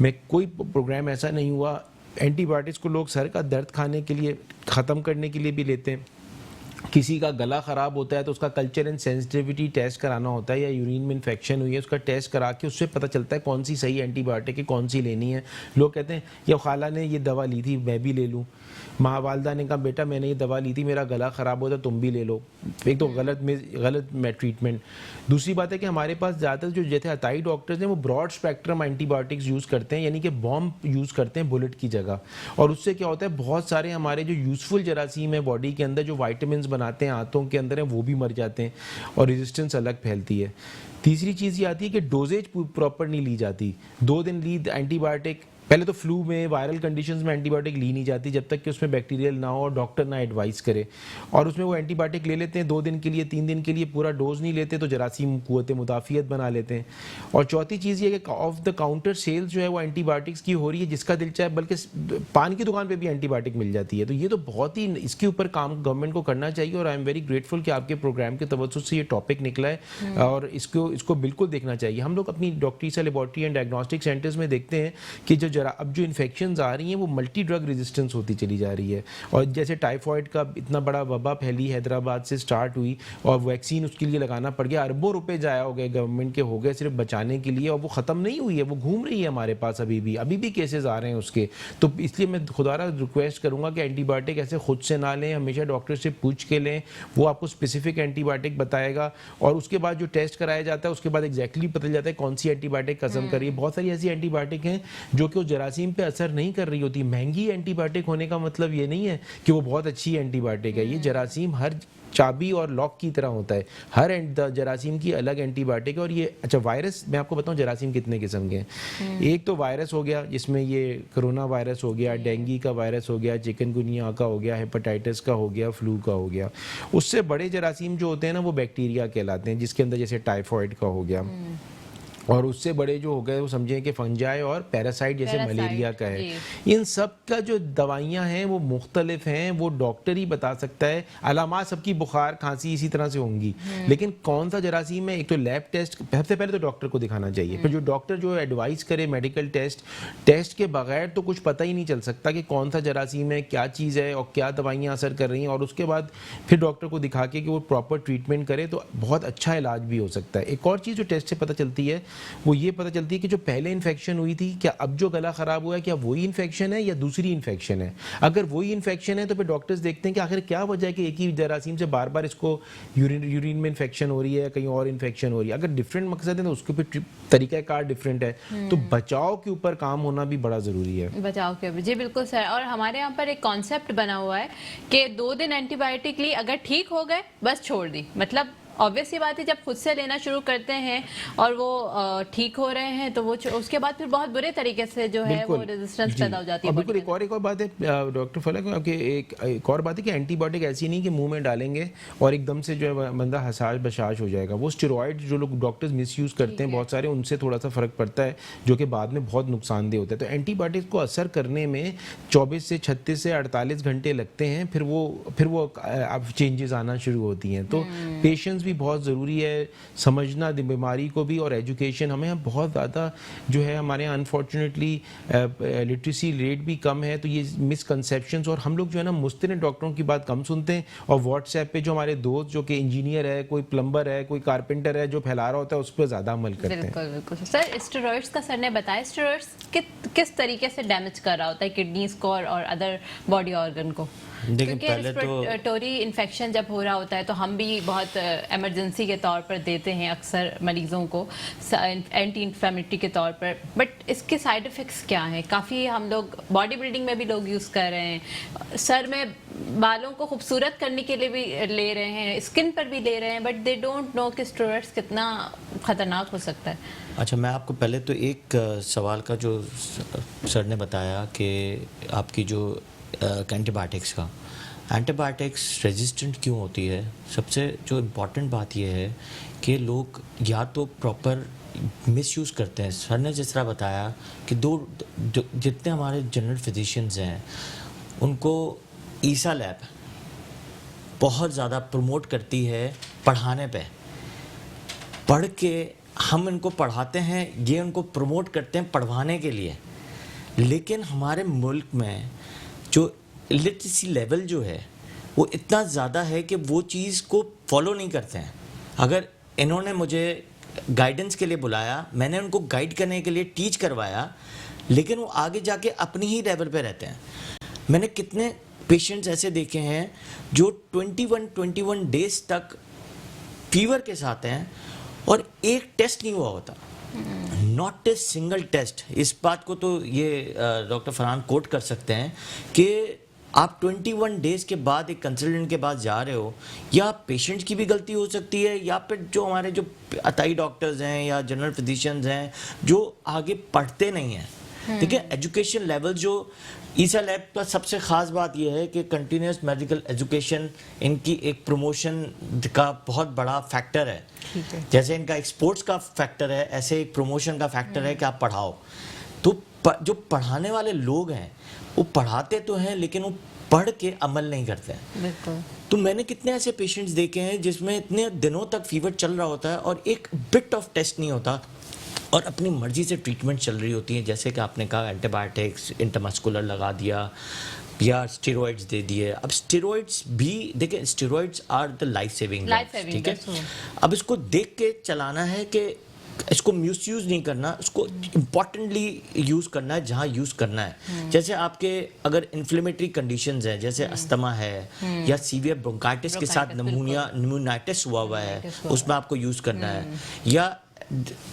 मैं कोई प्रोग्राम ऐसा नहीं हुआ, एंटीबायोटिक्स को लोग सर का दर्द खाने के लिए, ख़त्म करने के लिए भी लेते हैं। किसी का गला ख़राब होता है तो उसका कल्चर एंड सेंसिटिविटी टेस्ट कराना होता है, या यूरिन में इन्फेक्शन हुई है उसका टेस्ट करा के उससे पता चलता है कौन सी सही एंटीबायोटिक है, कौन सी लेनी है। लोग कहते हैं ये खाला ने ये दवा ली थी मैं भी ले लूँ, माँ वालदा ने कहा बेटा मैंने ये दवा ली थी मेरा गला ख़राब होता तुम भी ले लो। एक तो गलत में ट्रीटमेंट। दूसरी बात है कि हमारे पास ज़्यादातर जो जैसे हताई डॉक्टर्स हैं वो ब्रॉड स्पेक्ट्रम एंटीबायोटिक्स यूज़ करते हैं, यानी कि बॉम्ब यूज़ करते हैं बुलेट की जगह। और उससे क्या होता है, बहुत सारे हमारे जो यूज़फुल जरासीम है बॉडी के अंदर, जो वाइटामिन बनाते हैं आंतों के अंदर है, वो भी मर जाते हैं और रेजिस्टेंस अलग फैलती है। तीसरी चीज़ ये आती है कि डोजेज प्रॉपर नहीं ली जाती। 2 दिन ली एंटीबायोटिक, पहले तो फ्लू में वायरल कंडीशंस में एंटीबायोटिक ली नहीं जाती जब तक कि उसमें बैक्टीरियल ना हो और डॉक्टर ना एडवाइस करे, और उसमें वो एंटीबायोटिक ले लेते हैं 2 दिन के लिए 3 दिन के लिए, पूरा डोज नहीं लेते तो जरासीम कुव्वत मुदाफ़ियत बना लेते हैं। और चौथी चीज़ ये कि ऑफ द काउंटर सेल्स जो है वो एंटीबायोटिक्स की हो रही है, जिसका दिल चाहे, बल्कि पान की दुकान पर भी एंटीबायोटिक मिल जाती है। तो ये तो बहुत ही, इसके ऊपर काम गवर्नमेंट को करना चाहिए, और आई एम वेरी ग्रेटफुल कि आपके प्रोग्राम के तवज्जुह से ये टॉपिक निकला है, और इसको बिल्कुल देखना चाहिए। हम लोग अपनी डॉक्टरी लेबॉर्ट्री एंड डायग्नोस्टिक सेंटर्स में देखते हैं कि अब जो इन्फेक्शंस आ रही हैं वो मल्टी ड्रग रेजिस्टेंस होती चली जा रही है। और जैसे टाइफॉइड का इतना बड़ा वबा फैली, हैदराबाद से स्टार्ट हुई और वैक्सीन उसके लिए लगाना पड़ गया, अरबों रुपए जाया हो गए गवर्नमेंट के, हो गए सिर्फ बचाने के लिए, और वो ख़त्म नहीं हुई है, वो घूम रही है हमारे पास अभी भी केसेस आ रहे हैं उसके। तो इसलिए मैं खुदारा रिक्वेस्ट करूँगा कि एंटीबायोटिक ऐसे खुद से ना लें, हमेशा डॉक्टर से पूछ के लें, वो आपको स्पेसिफिक एंटीबायोटिक बताएगा, और उसके बाद जो टेस्ट कराया जाता है उसके बाद एग्जैक्टली पता चल जाता है कौन सी एंटीबायोटिक कसम कर रही है। बहुत सारी ऐसी एंटीबायोटिक हैं जो कि उस जरासीम पे असर नहीं कर रही होती। महंगी एंटीबायोटिक होने का मतलब ये नहीं है कि वो बहुत अच्छी एंटीबायोटिक है। ये जरासीम हर चाबी और लॉक की तरह होता है, हर जरासीम की अलग एंटीबायोटिक है। और ये अच्छा, वायरस मैं आपको बताऊं जरासीम कितने किस्म के हैं। एक तो वायरस हो गया जिसमें ये कोरोना वायरस हो गया, डेंगू का वायरस हो गया, चिकनगुनिया का हो गया, हेपेटाइटिस का हो गया, फ्लू का हो गया। उससे बड़े जरासीम जो होते हैं ना वो बैक्टीरिया कहलाते हैं, जिसके अंदर जैसे टाइफॉइड का हो गया, और उससे बड़े जो हो गए वो समझें कि फंजाई और पैरासाइट जैसे मलेरिया का है। इन सब का जो दवाइयाँ हैं वो मुख्तलिफ हैं, वो डॉक्टर ही बता सकता है। अलामात सबकी बुखार खांसी इसी तरह से होंगी, लेकिन कौन सा जरासीम है, एक तो लैब टेस्ट सबसे पहले तो डॉक्टर को दिखाना चाहिए, फिर जो डॉक्टर जो एडवाइस करे मेडिकल टेस्ट के बगैर तो कुछ पता ही नहीं चल सकता कि कौन सा जरासीम है, क्या चीज़ है और क्या दवाइयाँ असर कर रही हैं। और उसके बाद फिर डॉक्टर को दिखा के कि वो प्रॉपर ट्रीटमेंट करे तो बहुत अच्छा इलाज भी हो सकता है। एक और चीज़ जो टेस्ट से पता चलती है वो ये पता चलती है कि जो पहले इन्फेक्शन हुई थी, क्या अब जो गला ख़राब हुआ है क्या वही इन्फेक्शन है या दूसरी इन्फेक्शन है। अगर वही इन्फेक्शन है तो फिर डॉक्टर्स देखते हैं कि आखिर क्या वजह है कि एक ही जरासीम से बार बार इसको यूरिन में इन्फेक्शन हो रही है, कहीं और इन्फेक्शन हो रही है। अगर डिफरेंट मकसद है तो उसके ऊपर तरीक़ाकार डिफरेंट है। तो बचाव के ऊपर काम होना भी बड़ा ज़रूरी है। बचाव के ऊपर जी बिल्कुल सर। और हमारे यहाँ पर एक कॉन्सेप्ट बना हुआ है कि 2 दिन एंटीबायोटिक ली, अगर ठीक हो गए बस छोड़ दी। मतलब ऑब्वियस सी बात है, जब खुद से लेना शुरू करते हैं और वो ठीक हो रहे हैं तो वो उसके बाद फिर बहुत बुरे तरीके से जो है वो रेजिस्टेंस पैदा हो जाती है। बिल्कुल। एक और बात है डॉक्टर फलक, आपके एक और बात है कि एंटीबायोटिक ऐसी नहीं कि मुंह में डालेंगे और एकदम से जो है बंदा हसास बशाश हो जाएगा। वो स्टेरॉइड जो लोग डॉक्टर्स मिसयूज़ करते हैं बहुत सारे, उनसे थोड़ा सा फ़र्क पड़ता है जो कि बाद में बहुत नुकसानदेह होता है। तो एंटीबायोटिक को असर करने में 24 से 36 से 48 घंटे लगते हैं, फिर वो चेंजेस आना शुरू होती हैं। तो पेशेंस भी बहुत ज़रूरी है, समझना बीमारी को भी, और एजुकेशन। हमें यहाँ बहुत ज़्यादा जो है, हमारे यहाँ अनफॉर्चुनेटली लिटरेसी रेट भी कम है, तो ये मिसकंसेप्शंस, और हम लोग जो है ना मुस्तनद डॉक्टरों की बात कम सुनते हैं, और व्हाट्सएप पे जो हमारे दोस्त जो कि इंजीनियर है, कोई प्लम्बर है, कोई कारपेंटर है, जो फैला रहा होता है उस पर ज़्यादा अमल करते हैं। बिल्कुल बिल्कुल सर। स्टेरॉइड्स का सर ने बताया, स्टेरॉइड्स किस तरीके से डैमेज कर रहा होता है किडनीज को और अदर बॉडी ऑर्गन को? देखिए क्योंकि पहले तो रेस्पिरेटरी इन्फेक्शन जब हो रहा होता है तो हम भी बहुत इमरजेंसी के तौर पर देते हैं अक्सर मरीजों को, एंटी इन्फ्लेमेटरी के तौर पर, बट इसके साइड इफ़ेक्ट्स क्या हैं? काफ़ी हम लोग बॉडी बिल्डिंग में भी लोग यूज़ कर रहे हैं, सर में बालों को खूबसूरत करने के लिए भी ले रहे हैं, स्किन पर भी ले रहे हैं, बट दे डोंट नो कि स्टेरॉइड्स कितना ख़तरनाक हो सकता है। अच्छा, मैं आपको पहले तो एक सवाल का जो सर ने बताया कि आपकी जो एंटीबायोटिक्स का, एंटीबायोटिक्स रेजिस्टेंट क्यों होती है? सबसे जो इम्पॉर्टेंट बात यह है कि लोग या तो प्रॉपर मिसयूज़ करते हैं। सर ने जिस तरह बताया कि जितने हमारे जनरल फिजिशियंस हैं उनको ईसा लैब बहुत ज़्यादा प्रमोट करती है पढ़ाने पे, पढ़ के हम इनको पढ़ाते हैं, ये उनको प्रमोट करते हैं पढ़वाने के लिए, लेकिन हमारे मुल्क में जो लिटरेसी लेवल जो है वो इतना ज़्यादा है कि वो चीज़ को फॉलो नहीं करते हैं। अगर इन्होंने मुझे गाइडेंस के लिए बुलाया, मैंने उनको गाइड करने के लिए टीच करवाया, लेकिन वो आगे जाके अपनी ही लेवल पे रहते हैं। मैंने कितने पेशेंट्स ऐसे देखे हैं जो 21 डेज तक फीवर के साथ हैं और एक टेस्ट नहीं हुआ होता, नॉट ए सिंगल टेस्ट। इस बात को तो ये डॉक्टर फरहान कोट कर सकते हैं कि आप 21 डेज के बाद एक कंसल्टेंट के पास जा रहे हो, या पेशेंट की भी गलती हो सकती है, या फिर जो हमारे जो अताई डॉक्टर्स हैं या जनरल फिजिशियंस हैं जो आगे पढ़ते नहीं हैं। देखिए एजुकेशन लेवल जो ईसा लैब का सबसे ख़ास बात यह है कि कंटिन्यूस मेडिकल एजुकेशन इनकी एक प्रमोशन का बहुत बड़ा फैक्टर है। जैसे इनका एक स्पोर्ट्स का फैक्टर है, ऐसे एक प्रमोशन का फैक्टर है कि आप पढ़ाओ। तो जो पढ़ाने वाले लोग हैं वो पढ़ाते तो हैं, लेकिन वो पढ़ के अमल नहीं करते हैं। बिल्कुल। तो मैंने कितने ऐसे पेशेंट्स देखे हैं जिसमें इतने दिनों तक फीवर चल रहा होता है और एक बिट ऑफ टेस्ट नहीं होता, और अपनी मर्जी से ट्रीटमेंट चल रही होती है। जैसे कि आपने कहा एंटीबायोटिक्स इंट्रामस्कुलर लगा दिया या स्टेरॉइड्स दे दिए। अब स्टेरॉइड्स भी देखिए, steroids are the life saving, ठीक है। अब इसको देख के चलाना है कि इसको मिसयूज़ नहीं करना, इसको इम्पॉर्टेंटली यूज़ करना है जहाँ यूज़ करना है। जैसे आपके अगर इन्फ्लेमेटरी कंडीशंस हैं, जैसे अस्थमा है या सीवियर ब्रोंकाइटिस के साथ निमोनियाइटिस हुआ है, उसमें आपको यूज़ करना है, या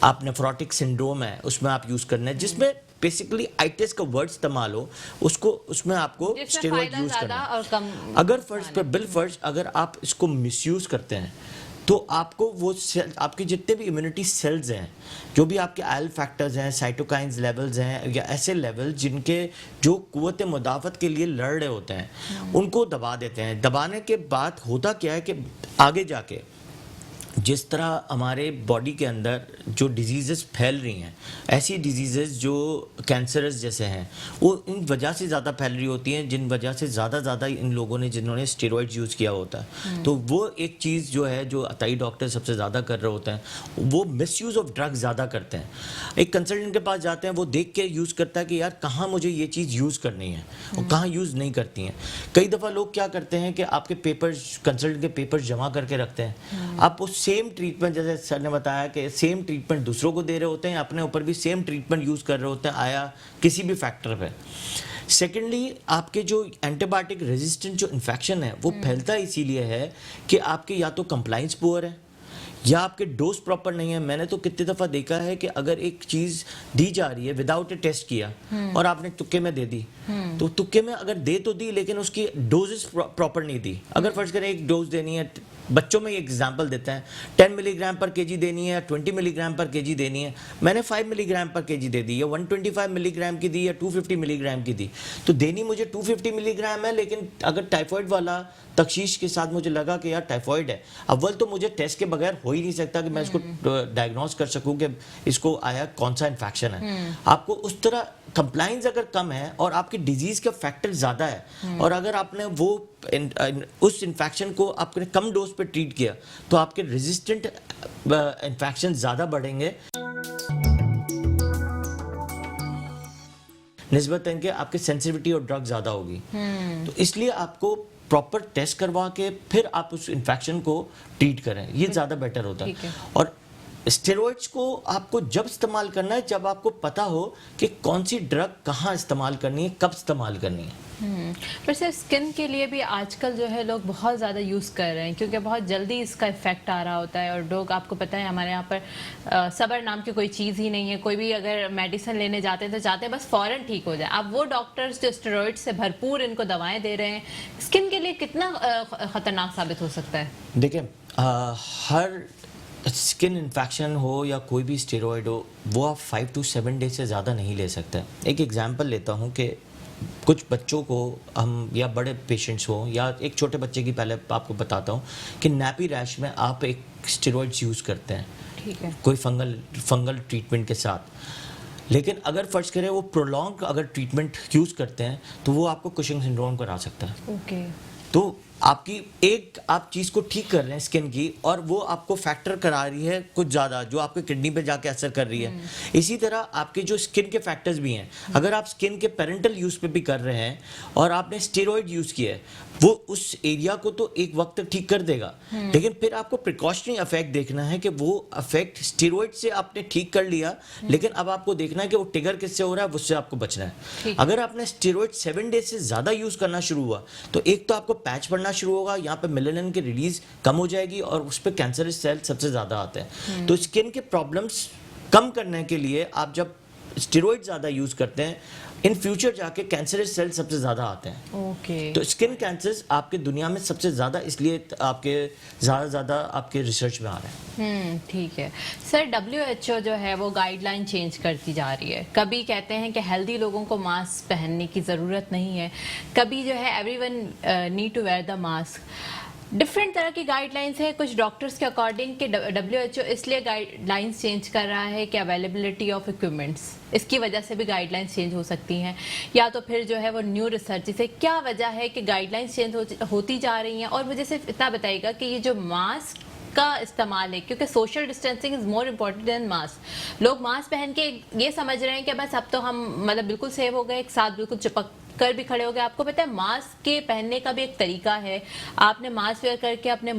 आप नेफ्रोटिक सिंड्रोम है उसमें आप यूज़ करना है, जिसमें बेसिकली आइटिस का वर्ड इस्तेमाल हो, उसमें आपको स्टेरॉइड यूज़ करना है। अगर फर्ज अगर आप इसको मिसयूज़ करते हैं तो आपको वो सेल, आपके जितने भी इम्यूनिटी सेल्स हैं, जो भी आपके आयल फैक्टर्स हैं, साइटोकाइंस लेवल्स हैं, या ऐसे लेवल जिनके जो कुव्वत मुदाफ़त के लिए लड़ रहे होते हैं, उनको दबा देते हैं। दबाने के बाद होता क्या है कि आगे जाके जिस तरह हमारे बॉडी के अंदर जो डिजीज़ेस फैल रही हैं, ऐसी डिजीज़ेस जो कैंसरस जैसे हैं, वो इन वजह से ज़्यादा फैल रही होती हैं, जिन वजह से ज़्यादा इन लोगों ने जिन्होंने स्टेरॉइड्स यूज़ किया होता है। तो वो एक चीज़ जो है जो अताई डॉक्टर सबसे ज़्यादा कर रहे होते हैं, वो मिसयूज़ ऑफ ड्रग्स ज़्यादा करते हैं। एक कंसल्टेंट के पास जाते हैं, वो देख के यूज़ करता है कि यार कहाँ मुझे ये चीज़ यूज़ करनी है और कहाँ यूज़ नहीं करती हैं। कई दफ़ा लोग क्या करते हैं कि आपके पेपर्स, कंसल्टेंट के पेपर्स जमा करके रखते हैं, आप उस सेम ट्रीटमेंट, जैसे सर ने बताया कि सेम ट्रीटमेंट दूसरों को दे रहे होते हैं, अपने ऊपर भी सेम ट्रीटमेंट यूज़ कर रहे होते हैं, आया किसी भी फैक्टर पे। सेकेंडली, आपके जो एंटीबायोटिक रेजिस्टेंट जो इन्फेक्शन है वो फैलता इसीलिए है कि आपके या तो कंप्लाइंस पुअर है या आपके डोज प्रॉपर नहीं है। मैंने तो कितनी दफ़ा देखा है कि अगर एक चीज़ दी जा रही है विदाउट ए टेस्ट किया और आपने तुक्के में दे दी, तो तुक्के में अगर दे तो दी, लेकिन उसकी डोजेस प्रॉपर नहीं दी। अगर फर्ज करें एक डोज देनी है, बच्चों में एग्जांपल देते हैं, 10 मिलीग्राम पर केजी देनी है, 20 मिलीग्राम पर केजी देनी है, मैंने 5 मिलीग्राम पर केजी दे दी, या 125 मिलीग्राम की दी, या 250 मिलीग्राम की दी। तो देनी मुझे 250 मिलीग्राम है, लेकिन अगर टाइफॉइड वाला तख्शीश के साथ मुझे लगा कि यार टाइफॉइड है, अव्वल तो मुझे टेस्ट के बगैर हो ही नहीं सकता कि मैं इसको डायग्नोस कर सकूं कि इसको आया कौन सा इन्फेक्शन है। आपको उस तरह कंप्लाइंस अगर कम है और आपकी डिजीज का फैक्टर ज़्यादा है और अगर आपने वो उस इन्फेक्शन को आपने कम डोज पे ट्रीट किया तो आपके रेजिस्टेंट इन्फेक्शन ज़्यादा बढ़ेंगे निस्बतन के आपके सेंसिटिविटी और ड्रग ज़्यादा होगी। तो इसलिए आपको प्रॉपर टेस्ट करवा के फिर आप उस इन्फेक्शन को ट्रीट करें, ये ज़्यादा बेटर होता है। और स्टेरॉइड्स को आपको जब इस्तेमाल करना है जब आपको पता हो कि कौन सी ड्रग कहाँ इस्तेमाल करनी है, कब इस्तेमाल करनी है। पर सर स्किन के लिए भी आजकल जो है लोग बहुत ज़्यादा यूज़ कर रहे हैं क्योंकि बहुत जल्दी इसका इफेक्ट आ रहा होता है और लोग, आपको पता है हमारे यहाँ पर सब्र नाम की कोई चीज़ ही नहीं है। कोई भी अगर मेडिसिन लेने जाते हैं तो चाहते हैं बस फ़ौरन ठीक हो जाए। अब वो डॉक्टर्स जो स्टेरॉइड से भरपूर इनको दवाएं दे रहे हैं, स्किन के लिए कितना ख़तरनाक साबित हो सकता है? देखिए हर स्किन इन्फेक्शन हो या कोई भी स्टेरॉइड हो वो आप 5 to 7 डेज से ज़्यादा नहीं ले सकते। एक एग्जांपल लेता हूँ कि कुछ बच्चों को हम या बड़े पेशेंट्स हो या एक छोटे बच्चे की पहले आपको बताता हूँ कि नैपी रैश में आप एक स्टेरॉइड्स यूज़ करते हैं, ठीक है, कोई फंगल ट्रीटमेंट के साथ। लेकिन अगर फर्ज करें वो प्रोलॉन्ग अगर ट्रीटमेंट यूज़ करते हैं तो वो आपको कुशिंग सिंड्रोम करा सकता है। ओके। तो आपकी एक आप चीज़ को ठीक कर रहे हैं स्किन की और वो आपको फैक्टर करा रही है कुछ ज़्यादा जो आपके किडनी पे जाके असर कर रही है। इसी तरह आपके जो स्किन के फैक्टर्स भी हैं, अगर आप स्किन के पेरेंटल यूज़ पे भी कर रहे हैं और आपने स्टेरॉइड यूज़ किया है वो उस एरिया को तो एक वक्त तक ठीक कर देगा, लेकिन फिर आपको प्रिकॉशनरी इफेक्ट देखना है कि वो इफेक्ट स्टेरॉइड से आपने ठीक कर लिया लेकिन अब आपको देखना है कि वो ट्रिगर किससे हो रहा है, उससे आपको बचना है। अगर आपने स्टेरॉइड 7 डेज से ज़्यादा यूज़ करना शुरू हुआ तो एक तो आपको पैच पड़ना शुरू होगा, यहाँ पे मेलानिन की रिलीज कम हो जाएगी और उस पर कैंसरस सेल सबसे ज़्यादा आते हैं। तो स्किन के प्रॉब्लम्स कम करने के लिए आप जब स्टेरॉइड ज़्यादा यूज़ करते हैं इन फ्यूचर जाके कैंसरस सेल सबसे ज़्यादा आते हैं। ओके। तो स्किन कैंसर्स आपके दुनिया में सबसे ज़्यादा इसलिए आपके ज़्यादा आपके रिसर्च में आ रहे हैं। ठीक है सर। WHO जो है वो गाइडलाइन चेंज करती जा रही है। कभी कहते हैं कि हेल्दी लोगों को मास्क पहनने की ज़रूरत नहीं है, कभी जो है everyone need to wear the mask. Different तरह की गाइडलाइंस है। कुछ डॉक्टर्स के अकॉर्डिंग कि WHO इसलिए गाइडलाइंस चेंज कर रहा है कि अवेलेबिलिटी ऑफ इक्विपमेंट्स, इसकी वजह से भी गाइडलाइंस चेंज हो सकती हैं, या तो फिर जो है वो न्यू रिसर्च से क्या वजह है कि गाइडलाइंस चेंज होती जा रही हैं। और मुझे सिर्फ इतना बताइएगा कि ये जो मास्क का इस्तेमाल है, क्योंकि social distancing is more important then mask. लोग मास्क पहन के ये समझ रहे हैं कि बस अब तो हम मतलब बिल्कुल सेव हो गए, एक साथ बिल्कुल चिपक कर भी खड़े हो गए। आपको पता है मास्क के पहनने का भी एक तरीका है। आपने मास्क वेयर करके अपने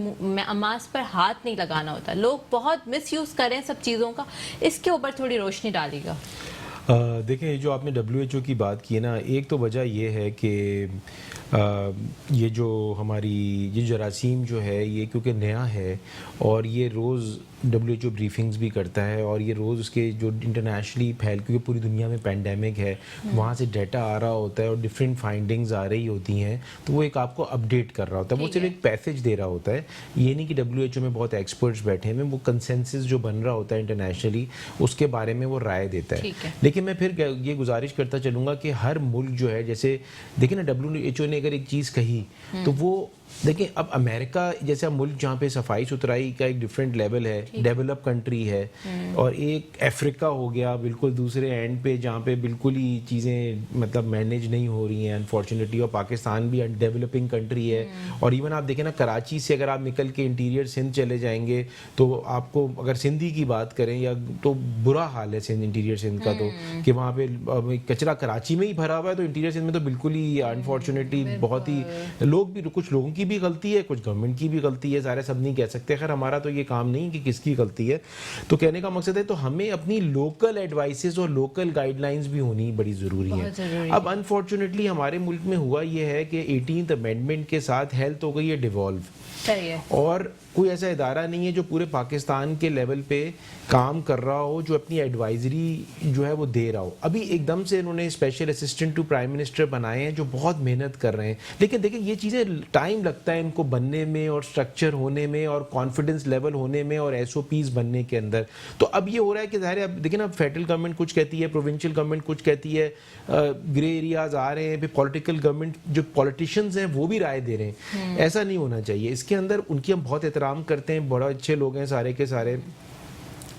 मास्क पर हाथ नहीं लगाना होता। लोग बहुत मिसयूज करें सब चीज़ों का, इसके ऊपर थोड़ी रोशनी डालिएगा। देखें, जो आपने WHO की बात की है ना, एक तो वजह ये है कि ये जो हमारी ये जरासीम जो है ये क्योंकि नया है और ये रोज़ WHO ब्रीफिंग्स भी करता है और ये रोज़ उसके जो इंटरनेशनली क्योंकि पूरी दुनिया में पैंडेमिक है, वहाँ से डाटा आ रहा होता है और डिफरेंट फाइंडिंग्स आ रही होती हैं, तो वो एक आपको अपडेट कर रहा होता है। वो सिर्फ एक पैसेज दे रहा होता है। ये नहीं कि WHO में बहुत एक्सपर्ट्स बैठे हैं, वो कंसेंसस जो बन रहा होता है इंटरनेशनली उसके बारे में वो राय देता है। लेकिन मैं फिर ये गुजारिश करता चलूँगा कि हर मुल्क जो है, जैसे देखिए ना, WHO ने अगर एक चीज़ कही तो वो देखिए, अब अमेरिका जैसा मुल्क जहाँ पे सफाई सुथराई का एक डिफरेंट लेवल है, डेवलप कंट्री है, और एक अफ्रीका हो गया बिल्कुल दूसरे एंड पे जहाँ पे बिल्कुल ही चीज़ें मतलब मैनेज नहीं हो रही हैं अनफॉर्चुनेटली, और पाकिस्तान भी डेवलपिंग कंट्री है। और इवन आप देखें ना, कराची से अगर आप निकल के इंटीरियर सिंध चले जाएंगे तो आपको अगर सिंधी की बात करें या तो बुरा हाल है सिंध, इंटीरियर सिंध का, तो कि वहाँ पे कचरा कराची में ही भरा हुआ है, तो इंटीरियर सिंध में तो बिल्कुल ही अनफॉर्चुनेटली बहुत ही लोग भी, कुछ लोगों की भी गलती है, कुछ गवर्नमेंट की भी गलती है, सारे सब नहीं कह सकते। खैर हमारा तो ये काम नहीं कि किसकी गलती है। तो कहने का मकसद है, तो हमें अपनी लोकल एडवाइसेस और लोकल गाइडलाइंस भी होनी बड़ी ज़रूरी है। अब अनफॉर्चुनेटली हमारे मुल्क में हुआ ये है कि 18th अमेंडमेंट के साथ हेल्थ हो गई है डिवॉल्व, और कोई ऐसा इदारा नहीं है जो पूरे पाकिस्तान के लेवल पे काम कर रहा हो, जो अपनी एडवाइजरी जो है वो दे रहा हो। अभी एकदम से इन्होंने special assistant to prime minister बनाए हैं जो बहुत मेहनत कर रहे हैं, लेकिन देखिए ये चीज़ें टाइम लगता है इनको बनने में और स्ट्रक्चर होने में और कॉन्फिडेंस लेवल होने में और SOPs बनने के अंदर। तो अब ये हो रहा है कि ज़ाहिर है, अब देखिए ना, फेडरल गवर्नमेंट कुछ कहती है, प्रोविंशियल गवर्नमेंट कुछ कहती है, ग्रे एरियाज आ रहे हैं, फिर पॉलिटिकल गवर्नमेंट जो पॉलिटिशियंस हैं वो भी राय दे रहे हैं। ऐसा नहीं होना चाहिए। इसके अंदर उनकी हम बहुत एहतराम करते हैं, बड़ा अच्छे लोग हैं सारे के सारे,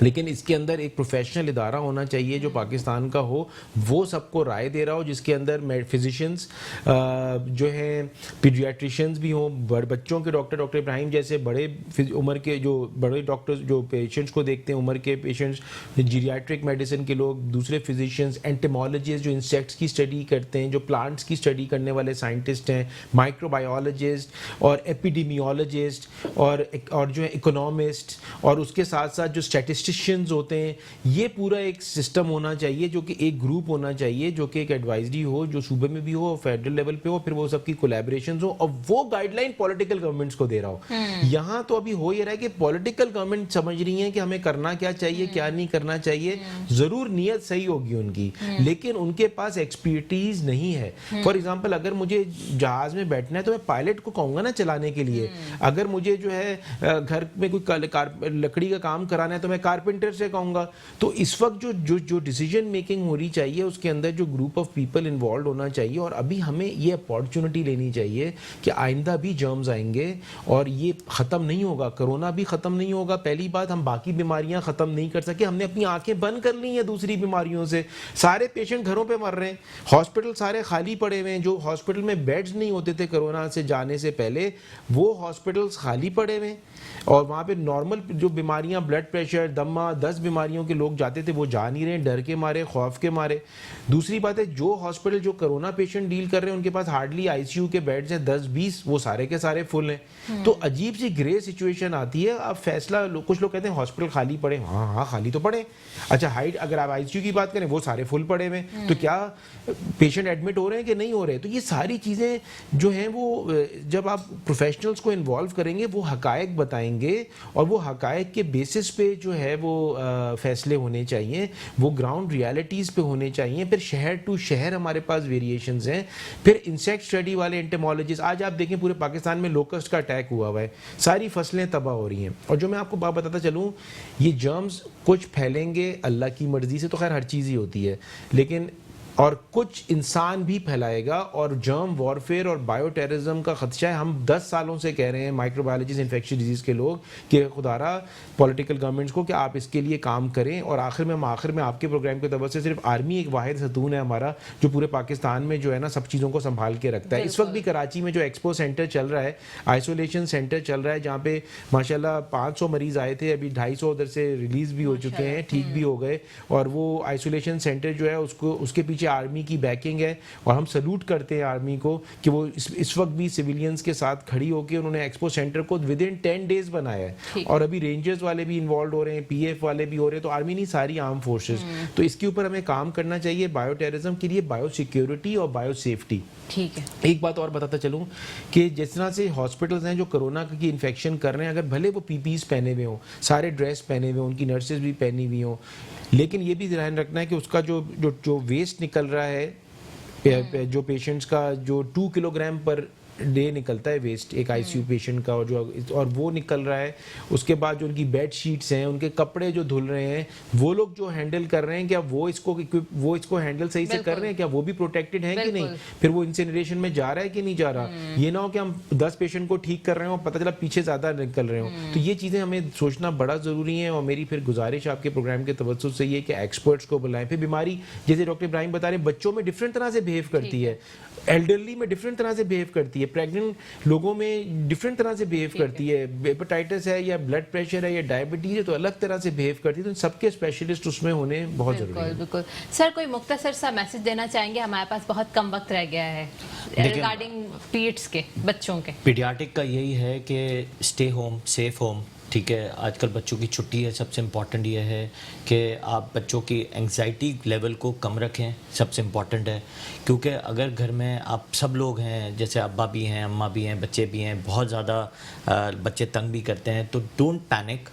लेकिन इसके अंदर एक प्रोफेशनल इदारा होना चाहिए जो पाकिस्तान का हो, वो सबको राय दे रहा हो, जिसके अंदर फिजिशियंस जो हैं, पीडियाट्रिशियंस भी हों, बच्चों के डॉक्टर इब्राहिम जैसे बड़े उम्र के जो बड़े डॉक्टर्स जो पेशेंट्स को देखते हैं, उम्र के पेशेंट्स, जीरियाट्रिक मेडिसिन के लोग, दूसरे फिजिशियंस, एंटेमोलॉजिस्ट जो इंसेक्ट्स की स्टडी करते हैं, जो प्लांट्स की स्टडी करने वाले साइंटिस्ट हैं, माइक्रोबायोलॉजिस्ट और एपिडेमियोलॉजिस्ट और जो है इकोनॉमिस्ट, और उसके साथ साथ जो स्टैटिस्टिशियंस होते हैं, ये पूरा एक सिस्टम होना चाहिए जो कि एक ग्रुप होना चाहिए जो कि एक एडवाइजरी हो, जो सूबे में भी हो, फेडरल लेवल पे हो, फिर वो सबकी कोलैबोरेशंस हो और वो गाइडलाइन पॉलिटिकल गवर्नमेंट्स को दे रहा हो। यहाँ तो अभी हो ये रहा है कि पॉलिटिकल गवर्नमेंट समझ रही है कि हमें करना क्या चाहिए, क्या नहीं करना चाहिए। जरूर नीयत सही होगी उनकी, लेकिन उनके पास एक्सपर्टीज नहीं है। फॉर एग्जाम्पल, अगर मुझे जहाज में बैठना है तो मैं पायलट को कहूंगा ना चलाने के लिए। अगर मुझे जो है घर में कोई लकड़ी का काम कराना है तो मैं कारपेंटर से कहूंगा। तो इस वक्त जो डिसीजन मेकिंग होनी चाहिए उसके अंदर जो ग्रुप ऑफ पीपल इन्वॉल्व होना चाहिए, और अभी हमें ये अपॉर्चुनिटी लेनी चाहिए कि आइंदा भी जर्म्स आएंगे और ये ख़त्म नहीं होगा, कोरोना भी ख़त्म नहीं होगा। पहली बात, हम बाकी बीमारियां ख़त्म नहीं कर सके, हमने अपनी आंखें बंद कर ली हैं दूसरी बीमारियों से। सारे पेशेंट घरों पे मर रहे हैं, हॉस्पिटल सारे खाली पड़े हुए हैं। जो हॉस्पिटल में बेड्स नहीं होते थे कोरोना से जाने से पहले, वो हॉस्पिटल्स खाली पड़े हुए हैं, और वहाँ पे नॉर्मल जो बीमारियां, ब्लड प्रेशर, दमा, 10 बीमारियों के लोग जाते थे, वो जा नहीं रहे, डर के मारे, खौफ के मारे। दूसरी बात है, जो हॉस्पिटल जो कोरोना पेशेंट डील कर रहे हैं उनके पास हार्डली आईसीयू के बेड्स हैं 10-20, वो सारे के सारे फुल हैं। तो अजीब सी ग्रे सिचुएशन आती है। अब फैसला कुछ लोग कहते हैं हॉस्पिटल खाली पड़े, हाँ खाली तो पड़े। अच्छा, हाइट अगर आप आईसीयू की बात करें, वो सारे फुल पड़े हुए, तो क्या पेशेंट एडमिट हो रहे हैं कि नहीं हो रहे? तो ये सारी चीज़ें जो हैं वो जब आप प्रोफेशनल्स को इन्वॉल्व करेंगे, वो हकायक बताएंगे, और वो हकायक के बेसिस पे जो है वो फैसले होने चाहिए, वो ग्राउंड रियलिटीज़ पे होने चाहिए। फिर शहर टू शहर हमारे पास वेरिएशंस हैं। फिर इंसेक्ट स्टडी वाले एंटेमोलॉजिस्ट, आज आप देखें पूरे पाकिस्तान में लोकस्ट का अटैक हुआ है, सारी फसलें तबाह हो रही हैं। और जो मैं आपको बात बताता चलूँ, ये जर्म्स कुछ फैलेंगे अल्लाह की मर्जी से, तो खैर हर चीज़ ही होती है, लेकिन और कुछ इंसान भी फैलाएगा। और जर्म वॉरफेयर और बायो टेररिज्म का खदशा है। हम 10 सालों से कह रहे हैं माइक्रोबायोलॉजिस्ट, इन्फेक्शियस डिजीज़ के लोग, कि खुदारा पॉलिटिकल गवर्नमेंट्स को कि आप इसके लिए काम करें। और आखिर में आपके प्रोग्राम के तवज्जो से सिर्फ आर्मी एक वाहिद सतून है हमारा जो पूरे पाकिस्तान में जो है ना सब चीज़ों को संभाल के रखता है। इस वक्त भी कराची में जो एक्सपो सेंटर चल रहा है, आइसोलेशन सेंटर चल रहा है, जहाँ पे माशाल्लाह 500 मरीज आए थे, अभी 250 उधर से रिलीज़ भी हो चुके हैं, ठीक भी हो गए। और वो आइसोलेशन सेंटर जो है उसके पीछे आर्मी की बैकिंग है, और हम सल्यूट करते हैं आर्मी को कि वो इस वक्त भी सिविलियंस के साथ खड़ी होकर उन्होंने एक्सपो सेंटर को विदिन 10 डेज बनाया है। और अभी रेंजर्स वाले भी इन्वॉल्व हो रहे हैं, पीएफ वाले भी हो रहे हैं, तो आर्मी नहीं, सारी आर्म फोर्सेस। तो इसके ऊपर हमें काम करना चाहिए बायो टेररिज्म के लिए, बायो सिक्योरिटी और बायो सेफ्टी। ठीक है। एक बात और बताता चलूं कि जिस तरह से हॉस्पिटल्स हैं जो कोरोना की इन्फेक्शन कर रहे हैं, अगर भले वो पीपीज पहने हुए हों, सारे ड्रेस पहने हुए हों, उनकी नर्सेज भी पहनी हुई हों, लेकिन ये भी ध्यान रखना है कि उसका जो वेस्ट निकल रहा है, जो पेशेंट्स का जो 2 किलोग्राम पर डे निकलता है वेस्ट एक आईसीयू पेशेंट का, और वो निकल रहा है। उसके बाद जो उनकी बेड शीट्स हैं, उनके कपड़े जो धुल रहे हैं, वो लोग जो हैंडल कर रहे हैं, क्या वो इसको हैंडल सही से कर रहे हैं? क्या वो भी प्रोटेक्टेड है कि नहीं? फिर वो इंसिनरेशन में जा रहा है कि नहीं जा रहा? ये ना हो कि हम 10 पेशेंट को ठीक कर रहे हो, पता चला पीछे ज्यादा निकल रहे हो। तो ये चीजें हमें सोचना बड़ा जरूरी है। और मेरी फिर गुजारिश आपके प्रोग्राम के तवज्जो से ये कि एक्सपर्ट्स को बुलाएं। फिर बीमारी जैसे डॉक्टर इब्राहिम बता रहे हैं, बच्चों में डिफरेंट तरह से बिहेव करती है, एल्डरली में डिफरेंट तरह से बिहेव करती है, प्रेग्नेंट लोगों में डिफरेंट तरह से बिहेव करती है, हेपेटाइटिस है या ब्लड प्रेशर है या डायबिटीज है तो अलग तरह से बिहेव करती है। तो सबके स्पेशलिस्ट उसमें होने बहुत जरूरी है। बिल्कुल। सर, कोई मुख्तसर सा मैसेज देना चाहेंगे? हमारे पास बहुत कम वक्त रह गया है रिगार्डिंग पीड्स के, बच्चों के। पीडियाट्रिक का यही है कि स्टे होम, सेफ होम। ठीक है, आजकल बच्चों की छुट्टी है, सबसे इम्पॉर्टेंट ये है कि आप बच्चों की एंग्जाइटी लेवल को कम रखें, सबसे इम्पॉर्टेंट है। क्योंकि अगर घर में आप सब लोग हैं, जैसे अब्बा भी हैं, अम्मा भी हैं, बच्चे भी हैं, बहुत ज़्यादा बच्चे तंग भी करते हैं, तो डोंट पैनिक।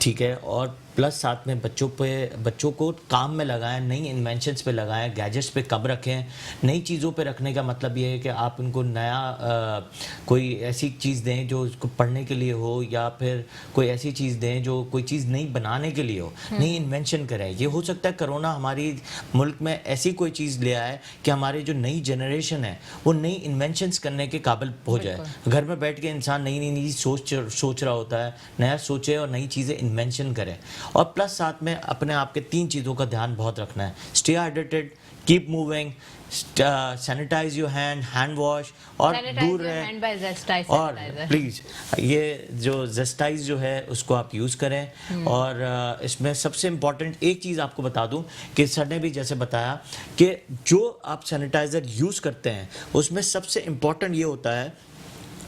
ठीक है, और प्लस साथ में बच्चों को काम में लगाएं, नई इन्वेंशंस पे लगाएं, गैजेट्स पे कम रखें। नई चीज़ों पे रखने का मतलब ये है कि आप उनको नया कोई ऐसी चीज़ दें जो उसको पढ़ने के लिए हो, या फिर कोई ऐसी चीज़ दें जो कोई चीज़ नई बनाने के लिए हो, नई इन्वेंशन करें। ये हो सकता है कोरोना हमारी मुल्क में ऐसी कोई चीज़ ले आए कि हमारी जो नई जनरेशन है वो नई इन्वेंशंस करने के काबिल हो जाए। घर में बैठ के इंसान नई सोच रहा होता है, नया सोचे और नई चीज़ें इन्वेंशन करें। और प्लस साथ में अपने आप के 3 चीज़ों का ध्यान बहुत रखना है, stay hydrated, keep moving, sanitize your hand wash और दूर रहे, और प्लीज़ ये जो जेस्टाइज जो है उसको आप यूज़ करें। और इसमें सबसे इम्पॉर्टेंट एक चीज़ आपको बता दूं कि सर ने भी जैसे बताया कि जो आप सैनिटाइज़र यूज़ करते हैं उसमें सबसे इम्पॉर्टेंट ये होता है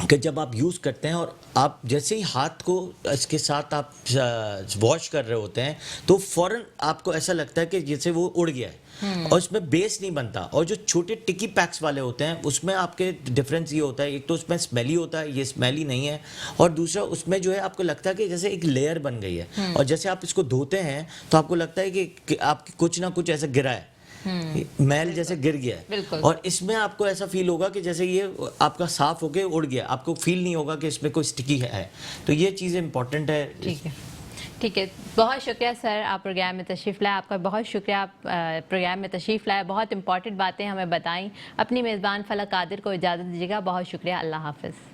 कि जब आप यूज़ करते हैं और आप जैसे ही हाथ को इसके साथ आप वॉश कर रहे होते हैं तो फ़ौरन आपको ऐसा लगता है कि जैसे वो उड़ गया है और इसमें बेस नहीं बनता। और जो छोटे टिकी पैक्स वाले होते हैं उसमें आपके डिफरेंस ये होता है, एक तो उसमें स्मेली होता है, ये स्मेली नहीं है, और दूसरा उसमें जो है आपको लगता है कि जैसे एक लेयर बन गई है, और जैसे आप इसको धोते हैं तो आपको लगता है कि आपकी कुछ ना कुछ ऐसा गिरा है, मैल जैसे गिर गया है। और इसमें आपको ऐसा फील होगा कि जैसे ये आपका साफ होके उड़ गया, आपको फील नहीं होगा कि इसमें कोई स्टिकी है। तो ये चीज़ इंपॉर्टेंट है। ठीक है, बहुत शुक्रिया सर, आप प्रोग्राम में तशरीफ़ लाए। आपका बहुत शुक्रिया, आप प्रोग्राम में तशरीफ़ लाए, बहुत इंपॉर्टेंट बातें हमें बताई। अपनी मेज़बान फलक कादिर को इजाज़त दीजिएगा। बहुत शुक्रिया, अल्लाह हाफ़िज़।